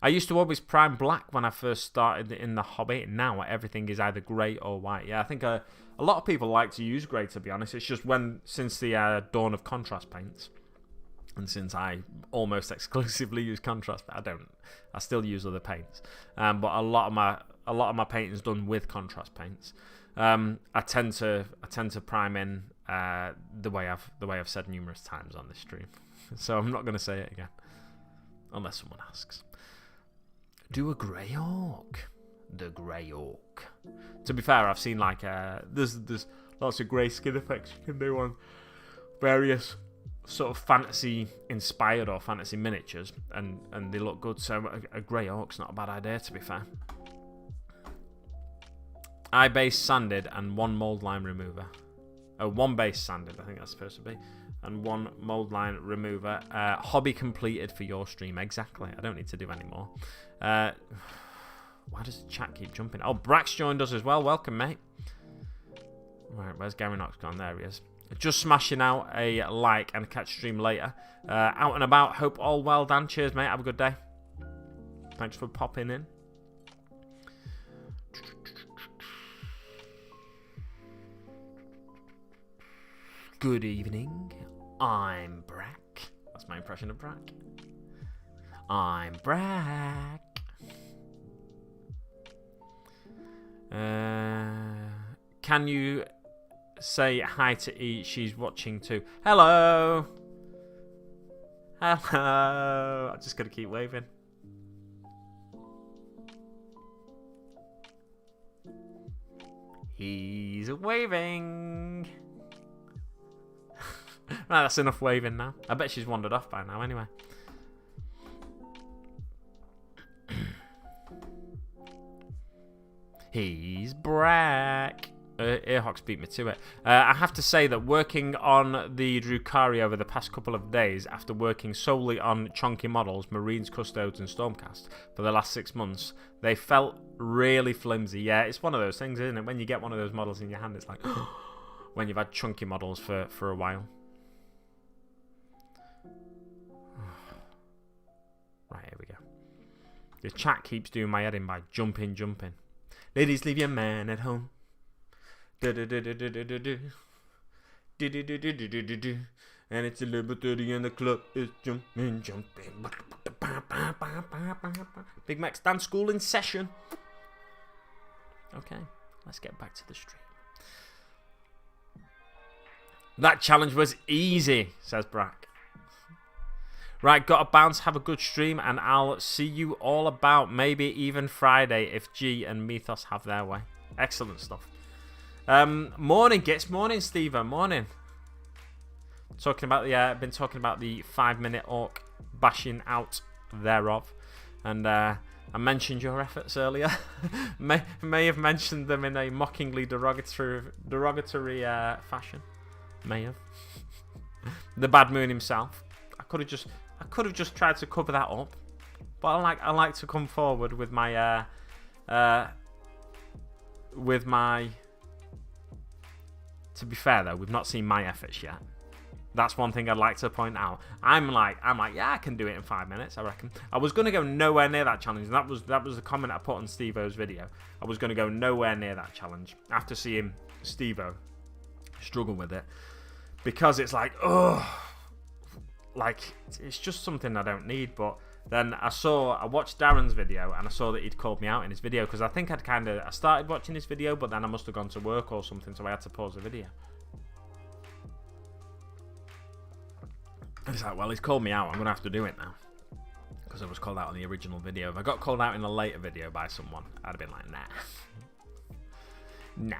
I used to always prime black when I first started in the hobby. Now everything is either grey or white. Yeah, I think a lot of people like to use grey, to be honest. It's just since the dawn of contrast paints, and since I almost exclusively use contrast, I still use other paints. But a lot of my painting is done with contrast paints. I tend to prime in the way I've said numerous times on this stream. So I'm not going to say it again, unless someone asks. Do a grey orc. The grey orc. To be fair, I've seen like there's lots of grey skin effects you can do on various sort of fantasy inspired or fantasy miniatures, and they look good. So a grey orc's not a bad idea, to be fair. Eye base sanded and 1 mold line remover. Oh, 1 base sanded, I think that's supposed to be, and 1 mold line remover. Hobby completed for your stream. Exactly. I don't need to do any more. Why does the chat keep jumping? Oh, Brax joined us as well. Welcome, mate. Right, where's Gary Knox gone? There he is. Just smashing out a like and catch stream later. Out and about. Hope all well, Dan. Cheers, mate. Have a good day. Thanks for popping in. Good evening. I'm Brack. That's my impression of Brack. I'm Brack. Can you say hi to E? She's watching too. Hello. Hello. I'm just going to keep waving. He's waving. Right, that's enough waving now. I bet she's wandered off by now anyway. He's Brack. Earhawks beat me to it. I have to say that working on the Drukari over the past couple of days, after working solely on chunky models, Marines, Custodes and Stormcast for the last 6 months, they felt really flimsy. Yeah, it's one of those things, isn't it? When you get one of those models in your hand, it's like when you've had chunky models for a while. Right, here we go. The chat keeps doing my head in by jumping. Ladies, leave your man at home. And it's 11:30 and the club is jumping. Big Mac's dance school in session. Okay, let's get back to the stream. That challenge was easy, says Brack. Right, gotta bounce, have a good stream, and I'll see you all about maybe even Friday if G and Mythos have their way. Excellent stuff. Morning, Gits. Morning, Steven. Morning. Talking about the been talking about the 5-minute orc bashing out thereof, and I mentioned your efforts earlier. may have mentioned them in a mockingly derogatory fashion. May have. The Bad Moon himself. I could have just tried to cover that up, but I like to come forward with my To be fair though, we've not seen my efforts yet. That's one thing I'd like to point out. I'm like, yeah, I can do it in 5 minutes, I reckon. I was going to go nowhere near that challenge, and that was the comment I put on Steve-O's video. I was going to go nowhere near that challenge after seeing Steve-O struggle with it, because it's like, like it's just something I don't need. But then I watched Darren's video, and I saw that he'd called me out in his video, because I think I started watching his video, but then I must have gone to work or something, so I had to pause the video. It's like, well, he's called me out, I'm going to have to do it now, because I was called out on the original video. If I got called out in a later video by someone, I'd have been like, nah.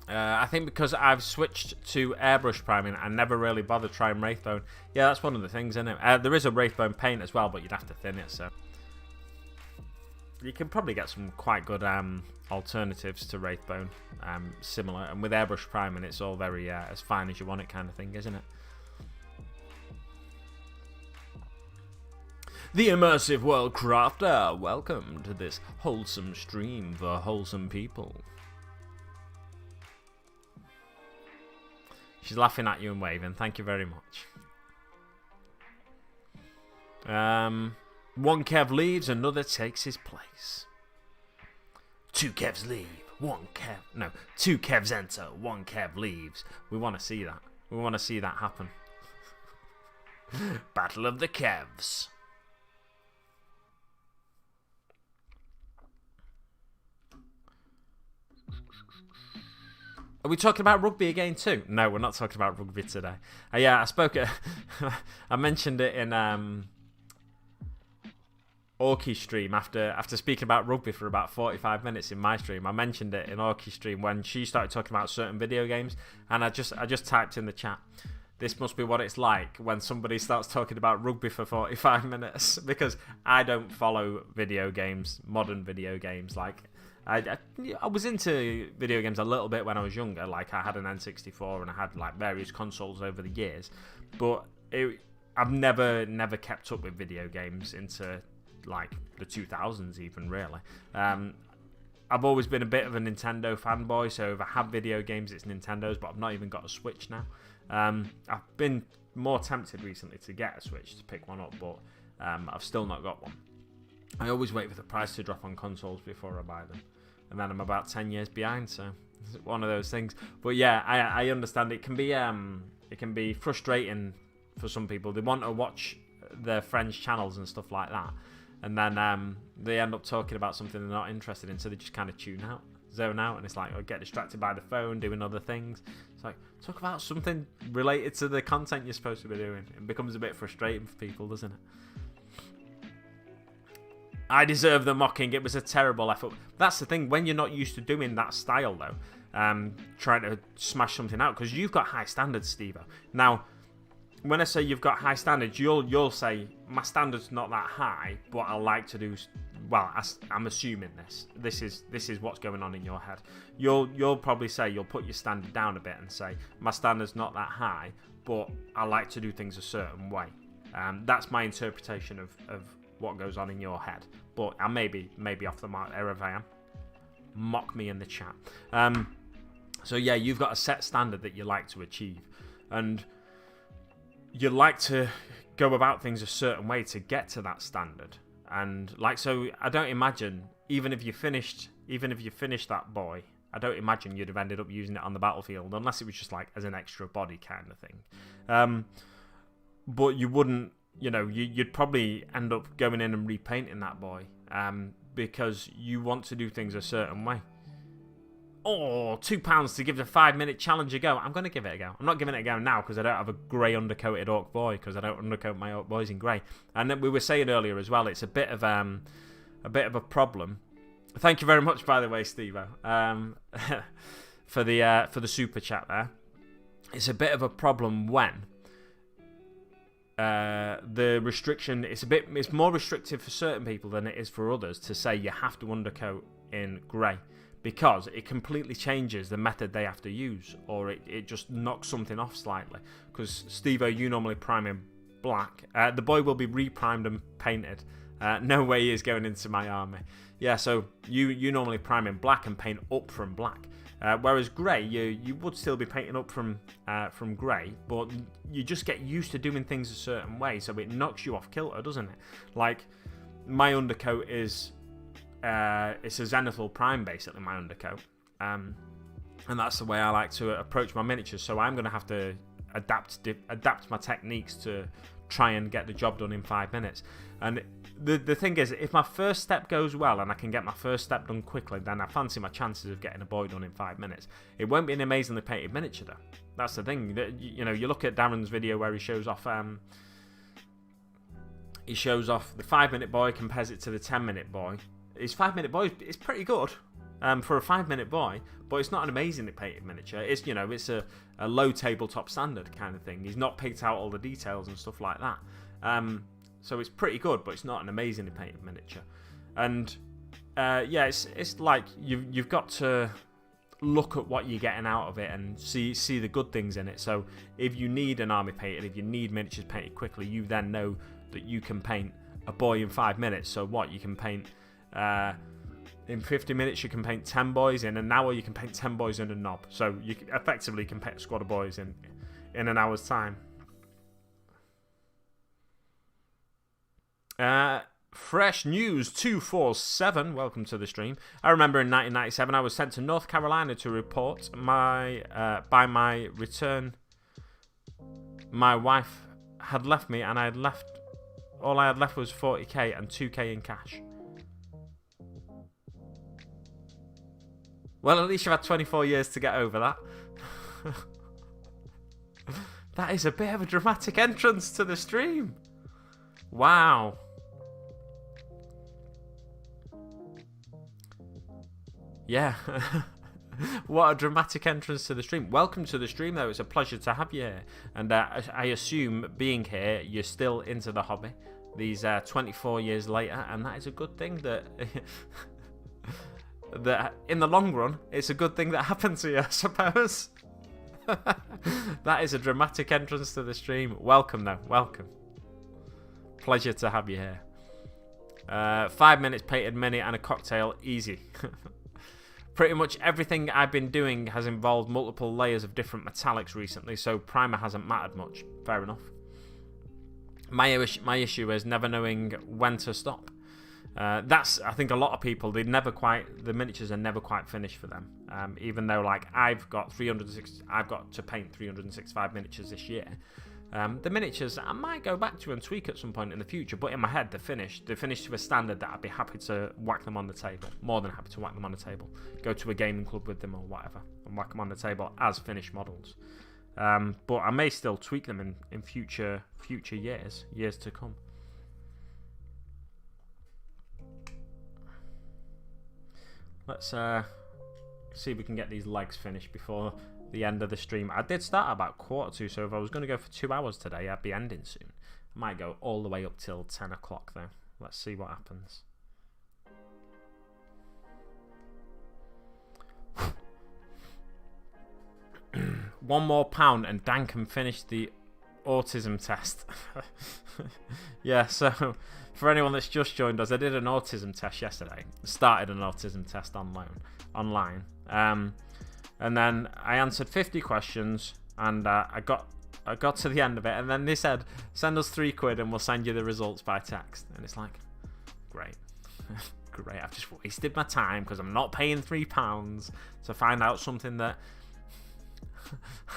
I think because I've switched to airbrush priming, I never really bother trying Wraithbone. Yeah, that's one of the things, isn't it? There is a Wraithbone paint as well, but you'd have to thin it, so you can probably get some quite good alternatives to Wraithbone, similar. And with airbrush priming, it's all very as fine as you want it kind of thing, isn't it? The Immersive World Crafter, welcome to this wholesome stream for wholesome people. She's laughing at you and waving. Thank you very much. One Kev leaves, another takes his place. 2 Kevs leave, 1 Kev... No, 2 Kevs enter, 1 Kev leaves. We want to see that. We want to see that happen. Battle of the Kevs. Are we talking about rugby again too? No, we're not talking about rugby today. Yeah, I spoke. I mentioned it in Orky stream after speaking about rugby for about 45 minutes in my stream. I mentioned it in Orky's stream when she started talking about certain video games, and I just typed in the chat, this must be what it's like when somebody starts talking about rugby for 45 minutes, because I don't follow video games, modern video games. Like, I was into video games a little bit when I was younger. Like, I had an N64 and I had like various consoles over the years, but I've never kept up with video games into like the 2000s even, really. I've always been a bit of a Nintendo fanboy, so if I have video games, it's Nintendo's, but I've not even got a Switch now. I've been more tempted recently to get a Switch, to pick one up, but I've still not got one. I always wait for the price to drop on consoles before I buy them, and then I'm about 10 years behind, so it's one of those things. But yeah, I understand it can be frustrating for some people. They want to watch their friends' channels and stuff like that, and then they end up talking about something they're not interested in, so they just kind of zone out, and it's like, or get distracted by the phone doing other things. It's like, talk about something related to the content you're supposed to be doing. It becomes a bit frustrating for people, doesn't it? I deserve the mocking. It was a terrible effort. That's the thing, when you're not used to doing that style though, trying to smash something out, because you've got high standards, Steve-O. Now, when I say you've got high standards, you'll say, my standard's not that high, but I like to do, well, I'm assuming this is what's going on in your head. You'll probably say, you'll put your standard down a bit and say, my standard's not that high, but I like to do things a certain way. That's my interpretation of what goes on in your head, but I may be off the mark there if I am. Mock me in the chat. So yeah, you've got a set standard that you like to achieve, and you like to go about things a certain way to get to that standard. And like, so I don't imagine, even if you finished that boy, I don't imagine you'd have ended up using it on the battlefield, unless it was just like as an extra body kind of thing. But you wouldn't, you'd probably end up going in and repainting that boy, because you want to do things a certain way. Oh, £2 to give the 5-minute challenge a go. I'm going to give it a go. I'm not giving it a go now because I don't have a grey undercoated orc boy, because I don't undercoat my orc boys in grey. And then we were saying earlier as well, it's a bit of a problem. Thank you very much, by the way, Steve-O, for the super chat there. It's a bit of a problem when the restriction, it's more restrictive for certain people than it is for others to say you have to undercoat in grey, because it completely changes the method they have to use, or it just knocks something off slightly. Because Steve-O, you normally prime in black. The boy will be reprimed and painted. No way he is going into my army. Yeah, so you normally prime in black and paint up from black. Whereas grey, you would still be painting up from grey, but you just get used to doing things a certain way, so it knocks you off kilter, doesn't it? Like, my undercoat is... it's a Zenithal Prime, basically, my undercoat. And that's the way I like to approach my miniatures, so I'm going to have to adapt my techniques to try and get the job done in 5 minutes. And the thing is, if my first step goes well and I can get my first step done quickly, then I fancy my chances of getting a boy done in 5 minutes. It won't be an amazingly painted miniature, though. That's the thing. You look at Darren's video where he shows off... he shows off the 5-minute boy, compares it to the 10-minute boy. His 5-minute boy is pretty good for a 5-minute boy, but it's not an amazingly painted miniature. It's it's a low tabletop standard kind of thing. He's not picked out all the details and stuff like that. So it's pretty good, but it's not an amazingly painted miniature. And it's like you've got to look at what you're getting out of it and see the good things in it. So if you need an army painted, if you need miniatures painted quickly, you then know that you can paint a boy in 5 minutes. So what you can paint. In 50 minutes you can paint 10 boys. In an hour you can paint 10 boys in a knob. So you effectively can paint a squad of boys in an hour's time. Fresh News 247, welcome to the stream. I remember in 1997 I was sent to North Carolina to report by my return. My wife had left me, and all I had left was 40k and 2k in cash. Well, at least you've had 24 years to get over that. That is a bit of a dramatic entrance to the stream. Wow. Yeah. What a dramatic entrance to the stream. Welcome to the stream, though. It's a pleasure to have you here. And I assume, being here, you're still into the hobby these 24 years later. And that is a good thing that... that in the long run, it's a good thing that happened to you, I suppose. That is a dramatic entrance to the stream. Welcome, though. Welcome. Pleasure to have you here. 5 minutes painted mini and a cocktail. Easy. Pretty much everything I've been doing has involved multiple layers of different metallics recently, so primer hasn't mattered much. Fair enough. My issue is never knowing when to stop. That's, I think, a lot of people, the miniatures are never quite finished for them. Even though, like, I've got to paint 365 miniatures this year. The miniatures I might go back to and tweak at some point in the future, but in my head they're finished. They're finished to a standard that I'd be happy to whack them on the table. More than happy to whack them on the table. Go to a gaming club with them or whatever and whack them on the table as finished models. But I may still tweak them in future years to come. Let's see if we can get these legs finished before the end of the stream. I did start about 1:45, so if I was going to go for 2 hours today, I'd be ending soon. I might go all the way up till 10 o'clock though. Let's see what happens. One more pound and Dan can finish the autism test. Yeah, so for anyone that's just joined us, I did an autism test yesterday. Started an autism test online. And then I answered 50 questions, and I got to the end of it, and then they said, send us £3 and we'll send you the results by text. And it's like, great. Great, I've just wasted my time because I'm not paying £3 to find out something that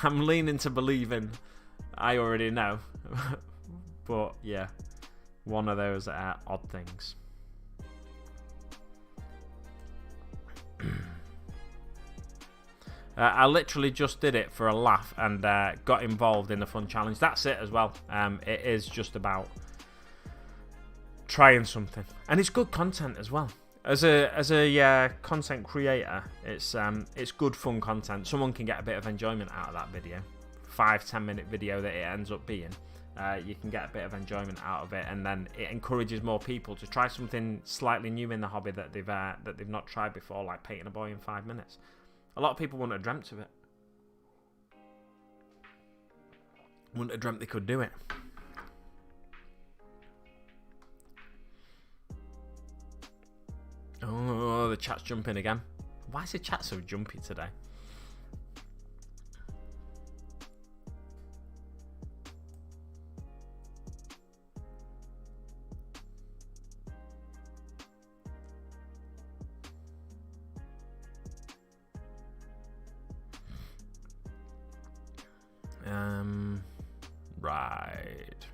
I'm leaning to believe in. I already know. But yeah, one of those odd things. I literally just did it for a laugh and got involved in a fun challenge. That's it as well. It is just about trying something, and it's good content as well. As a content creator, it's good fun content. Someone can get a bit of enjoyment out of that video. 5-10 minute video that it ends up being. You can get a bit of enjoyment out of it, and then it encourages more people to try something slightly new in the hobby that they've not tried before, like painting a boy in 5 minutes. A lot of people wouldn't have dreamt of it. Wouldn't have dreamt they could do it. Oh, the chat's jumping again. Why is the chat so jumpy today? Right.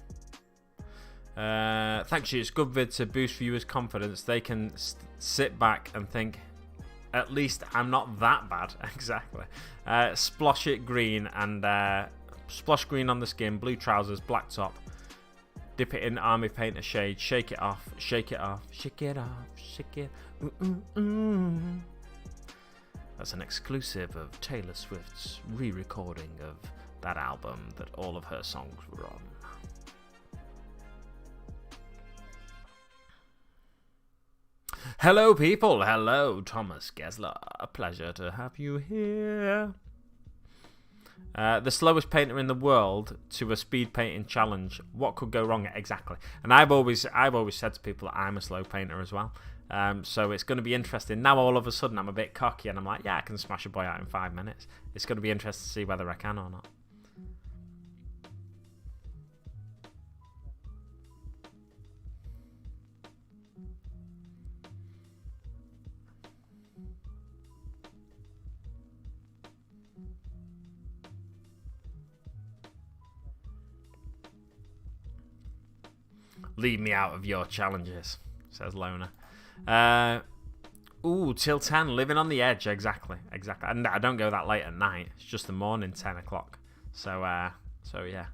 Thanks you. It's good vid to boost viewers' confidence. They can sit back and think, at least I'm not that bad. Exactly. Splosh it green and splosh green on the skin, blue trousers, black top. Dip it in army painter shade. Shake it off. Shake it off. Shake it off. Shake it. That's an exclusive of Taylor Swift's re-recording of that album that all of her songs were on. Hello people, hello Thomas Gessler, a pleasure to have you here. The slowest painter in the world to a speed painting challenge. What could go wrong? Exactly. And I've always said to people that I'm a slow painter as well. So it's going to be interesting. Now all of a sudden I'm a bit cocky and I'm like, yeah, I can smash a boy out in 5 minutes. It's going to be interesting to see whether I can or not. Leave me out of your challenges, says Lona. Till 10, living on the edge. Exactly. And I don't go that late at night. It's just the morning, 10 o'clock. So yeah.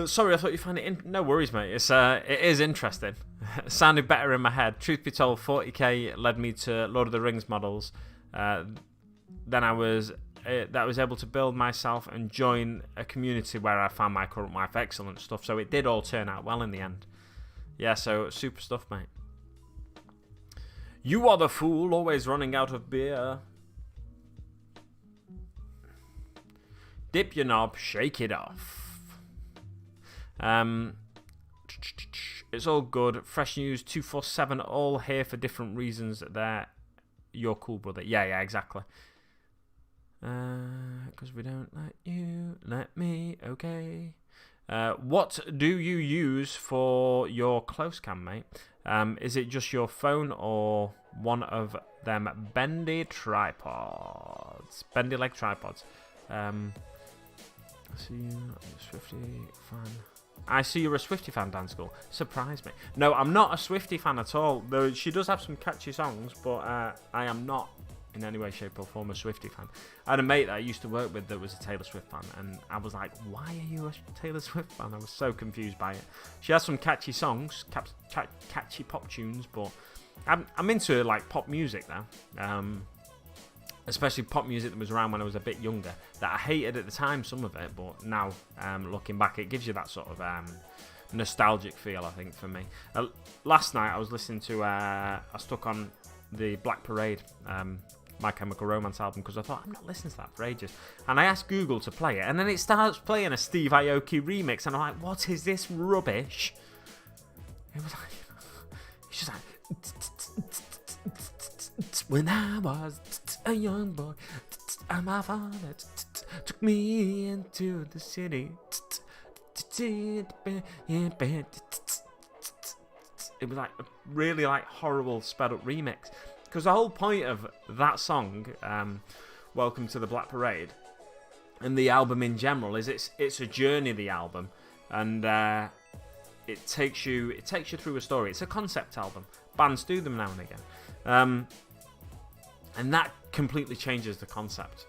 Sorry, I thought you found it no worries, mate. It is interesting. Sounded better in my head. Truth be told, 40k led me to Lord of the Rings models. Then I was able to build myself and join a community where I found my current wife. Excellent stuff. So it did all turn out well in the end. Yeah, so super stuff, mate. You are the fool, always running out of beer. Dip your knob, shake it off. It's all good. Fresh news 247, all here for different reasons. You're cool, brother. Yeah, exactly. Because we don't let you, let me, okay. What do you use for your close cam, mate? Is it just your phone or one of them bendy tripods? Bendy leg tripods. See you, Swifty fan. I see you're a Swifty fan, Dan School. Surprise me. No, I'm not a Swifty fan at all. Though she does have some catchy songs, but I am not in any way, shape, or form a Swifty fan. I had a mate that I used to work with that was a Taylor Swift fan, and I was like, why are you a Taylor Swift fan? I was so confused by it. She has some catchy songs, catchy pop tunes, but I'm into like pop music now. Especially pop music that was around when I was a bit younger, that I hated at the time, some of it, but now, looking back, it gives you that sort of nostalgic feel, I think, for me. Last night, I was listening to, I stuck on the Black Parade, My Chemical Romance album, because I thought, I'm not listening to that for ages. And I asked Google to play it, and then it starts playing a Steve Aoki remix, and I'm like, what is this rubbish? It was like, it's just like, when I was a young boy, my father took me into the city. It was like a really like horrible sped up remix, because the whole point of that song, Welcome to the Black Parade, and the album in general is it's a journey, the album, and it takes you through a story. It's a concept album. Bands do them now and again. And that completely changes the concept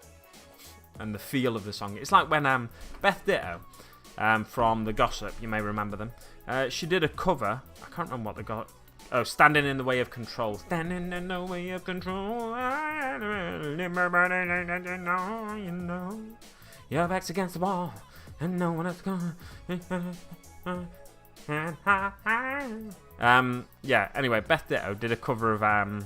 and the feel of the song. It's like when Beth Ditto from The Gossip, you may remember them, she did a cover. I can't remember what they got. Oh, Standing in the Way of Control. Standing in the Way of Control. You know. Your back's against the wall and no one else gonna. Yeah, anyway, Beth Ditto did a cover of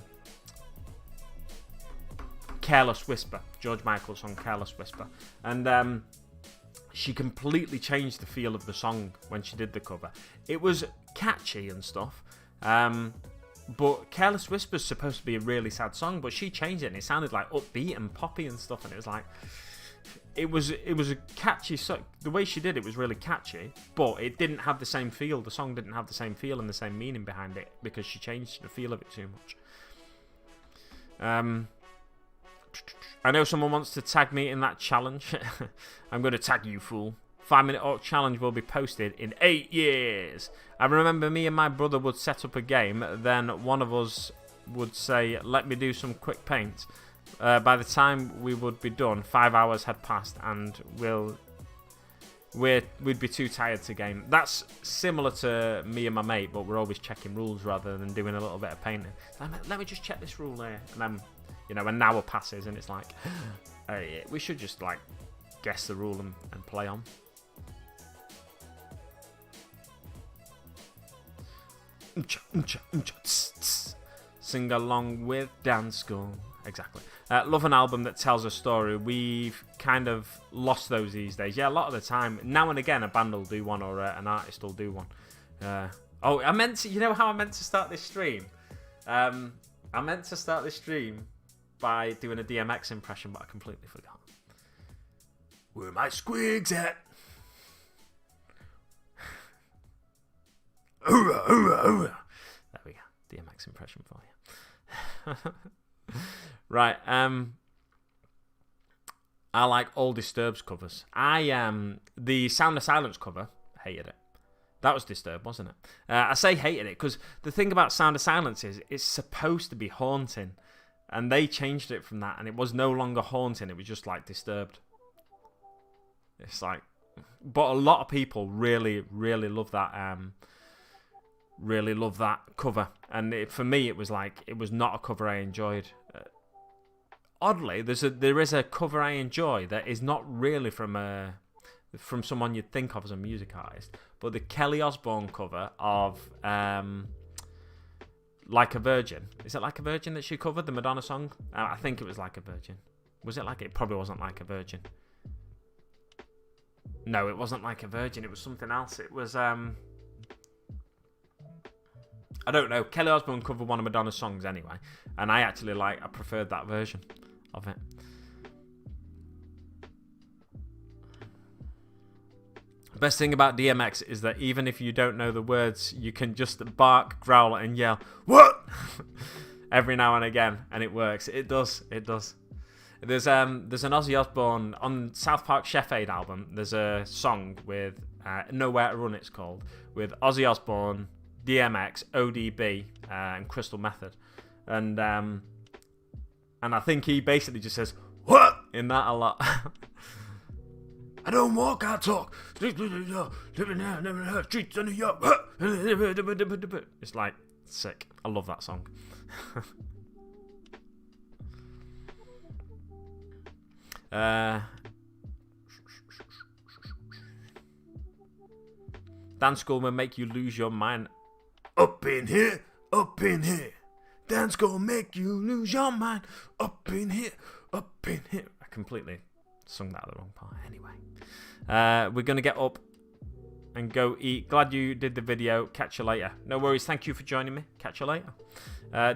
Careless Whisper, George Michael's song Careless Whisper, and she completely changed the feel of the song when she did the cover. It was catchy and stuff, but Careless Whisper's supposed to be a really sad song, but she changed it and it sounded like upbeat and poppy and stuff, and it was like, it was a catchy song. The way she did it was really catchy, but it didn't have the same feel. The song didn't have the same feel and the same meaning behind it because she changed the feel of it too much. I know someone wants to tag me in that challenge. I'm going to tag you, fool. 5-minute Orc challenge will be posted in 8 years. I remember me and my brother would set up a game, then one of us would say, let me do some quick paint. By the time we would be done, 5 hours had passed and we'd be too tired to game. That's similar to me and my mate, but we're always checking rules rather than doing a little bit of painting. Let me just check this rule there. And then, an hour passes and it's like, hey, we should just like guess the rule and play on. Sing along with dance school. Exactly. Love an album that tells a story. We've kind of lost those these days. Yeah, a lot of the time. Now and again, a band will do one or an artist will do one. I meant to. You know how I meant to start this stream? I meant to start this stream by doing a DMX impression, but I completely forgot. Where are my squigs at? There we go. DMX impression for you. Right. I like all Disturbed's covers. The Sound of Silence cover, hated it. That was Disturbed, wasn't it? I say hated it because the thing about Sound of Silence is it's supposed to be haunting. And they changed it from that, and it was no longer haunting. It was just like Disturbed. It's like, but a lot of people really, really love that really love that cover. And for me, it was not a cover I enjoyed. Oddly, there is a cover I enjoy that is not really from someone you'd think of as a music artist, but the Kelly Osbourne cover of Like a Virgin. Is it Like a Virgin that she covered, the Madonna song? I think it was Like a Virgin. Was it like it? Probably wasn't Like a Virgin. No, it wasn't Like a Virgin. It was something else. It was I don't know. Kelly Osbourne covered one of Madonna's songs anyway, and I preferred that version of it. Best thing about DMX is that even if you don't know the words, you can just bark, growl, and yell, "What?" every now and again, and it works. It does. There's an Ozzy Osbourne on South Park Chef Aid album. There's a song with Nowhere to Run, it's called, with Ozzy Osbourne, DMX, ODB, and Crystal Method, and I think he basically just says "what" in that a lot. I don't walk, I talk. Streets in New York. It's like sick. I love that song. Dance school will make you lose your mind. Up in here, up in here. Dance school make you lose your mind. Up in here, up in here. I completely sung that at the wrong part. Anyway, we're gonna get up and go eat. Glad you did the video. Catch you later. No worries. Thank you for joining me. Catch you later.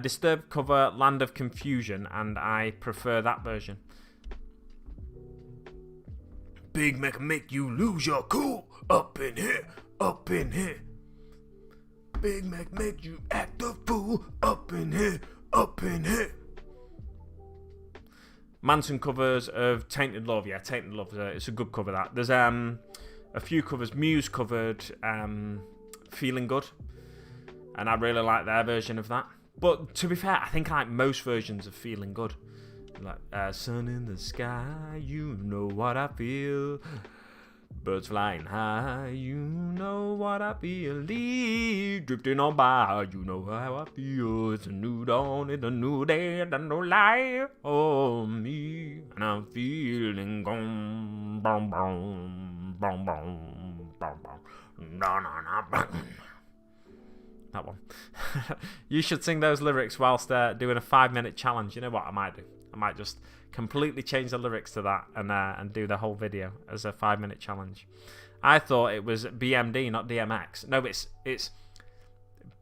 Disturbed cover Land of Confusion, and I prefer that version. Big Mac make you lose your cool. Up in here, up in here. Big Mac make you act a fool. Up in here, up in here. Manson covers of Tainted Love. Yeah, Tainted Love. It's a good cover, that. There's a few covers. Muse covered Feeling Good, and I really like their version of that. But to be fair, I think I like most versions of Feeling Good. Like sun in the sky, you know what I feel. Birds flying high, you know what I feel. Leaves drifting on by, you know how I feel. It's a new dawn, it's a new day, and no life on me. And I'm feeling gone. Boom, boom, boom, boom, boom, boom. No, no, no. That one. You should sing those lyrics whilst doing a 5-minute challenge. You know what I might do? I might just completely change the lyrics to that and do the whole video as a 5-minute challenge. I thought it was BMD, not DMX. No, it's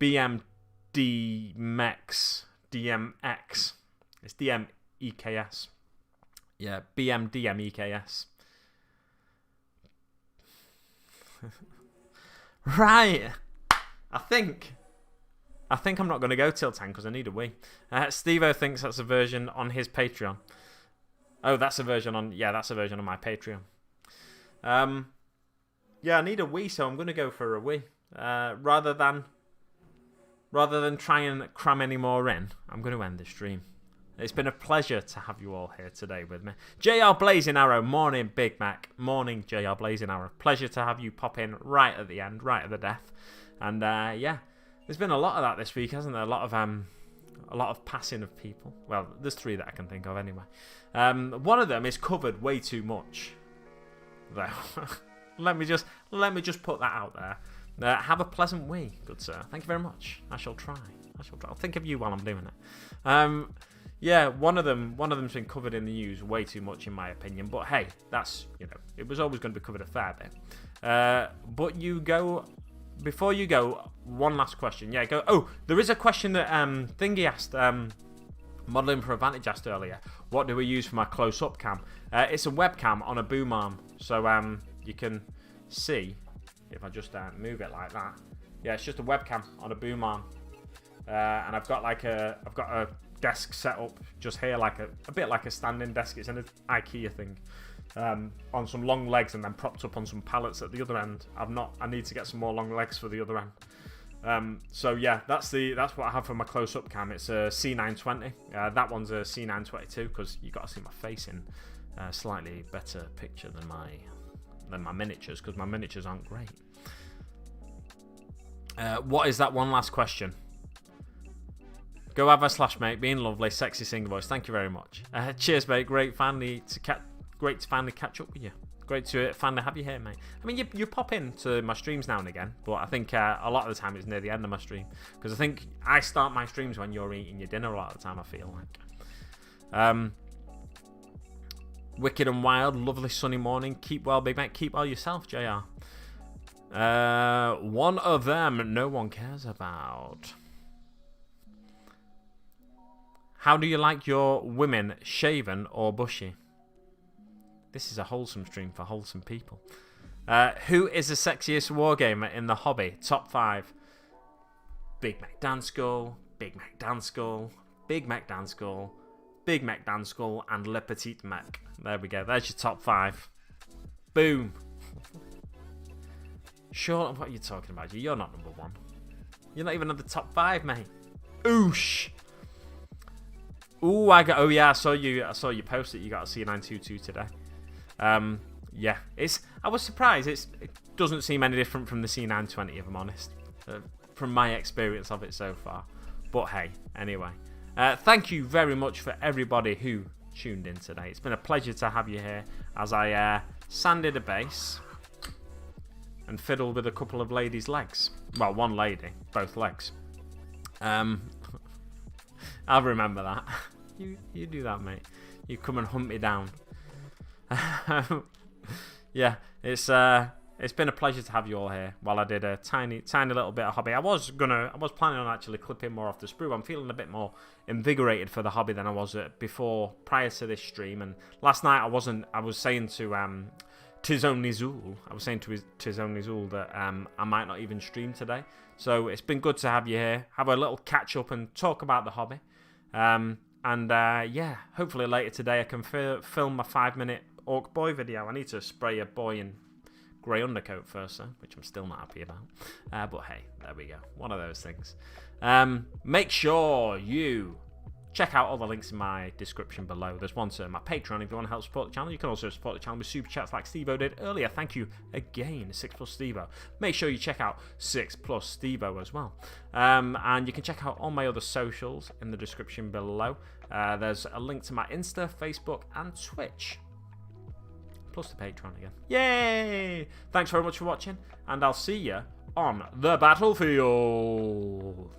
BMDMX. DMX. It's DMEKS. Yeah, BMDMEKS. Right. I think I'm not going to go till 10 because I need a wee. Steve-O thinks that's a version on his Patreon. Oh, that's a version on my Patreon. Yeah, I need a wee, so I'm going to go for a wee. Rather than try and cram any more in, I'm going to end the stream. It's been a pleasure to have you all here today with me. JR Blazing Arrow, morning Big Mac, morning JR Blazing Arrow. Pleasure to have you pop in right at the end, right at the death. And yeah, there's been a lot of that this week, hasn't there? A lot of passing of people. Well, there's 3 that I can think of anyway. One of them is covered way too much, though. let me just put that out there. Have a pleasant wee, good sir. Thank you very much. I shall try. I'll think of you while I'm doing it. Yeah, one of them's been covered in the news way too much, in my opinion. But hey, that's, it was always going to be covered a fair bit. But before you go, one last question. Yeah, go. Oh, there is a question that Thingy asked. Modelling for Advantage asked earlier. What do we use for my close-up cam? It's a webcam on a boom arm, so you can see if I just move it like that. Yeah, it's just a webcam on a boom arm, and I've got a desk set up just here, like a bit like a standing desk. It's an IKEA thing. On some long legs and then propped up on some pallets at the other end. I need to get some more long legs for the other end. So yeah, that's what I have for my close-up cam. It's a C920. That one's a C922 because you got to see my face in a slightly better picture than my miniatures, because my miniatures aren't great. What is that one last question? Go have a slash, mate. Being lovely, sexy single voice. Thank you very much. Cheers, mate. Great to finally catch up with you. Great to finally have you here, mate. I mean, you pop into my streams now and again, but I think a lot of the time it's near the end of my stream, because I think I start my streams when you're eating your dinner a lot of the time, I feel like. Wicked and wild, lovely sunny morning. Keep well, big mate. Keep well yourself, JR. One of them no one cares about. How do you like your women, shaven or bushy? This is a wholesome stream for wholesome people. Who is the sexiest wargamer in the hobby? Top 5. Big Mac Dan Skull, Big Mac Dan Skull, Big Mac Dan Skull, Big Mac Dan Skull, and Le Petit Mac. There we go. There's your top 5. Boom. Sure, what are you talking about? You're not number 1. You're not even in the top 5, mate. Oosh. Ooh, oh yeah, I saw you post that you got a C922 today. Yeah, I was surprised. It doesn't seem any different from the C920, if I'm honest, from my experience of it so far. But hey, anyway, thank you very much for everybody who tuned in today. It's been a pleasure to have you here as I sanded a bass and fiddled with a couple of ladies' legs. Well, one lady, both legs. I'll remember that. You do that, mate. You come and hunt me down. Yeah, it's been a pleasure to have you all here while I did a tiny little bit of hobby. I was planning on actually clipping more off the sprue. I'm feeling a bit more invigorated for the hobby than I was prior to this stream. And last night I was saying to Tizonly Zool that I might not even stream today. So it's been good to have you here, have a little catch up and talk about the hobby. Yeah, hopefully later today I can film my 5-minute Orc Boy video. I need to spray a boy in grey undercoat first, though, which I'm still not happy about. But hey, there we go. One of those things. Make sure you check out all the links in my description below. There's one to my Patreon if you want to help support the channel. You can also support the channel with super chats like Stevo did earlier. Thank you again, 6+ Stevo. Make sure you check out 6+ Stevo as well. And you can check out all my other socials in the description below. There's a link to my Insta, Facebook, and Twitch. Plus the Patreon again. Yay! Thanks very much for watching, and I'll see you on the battlefield.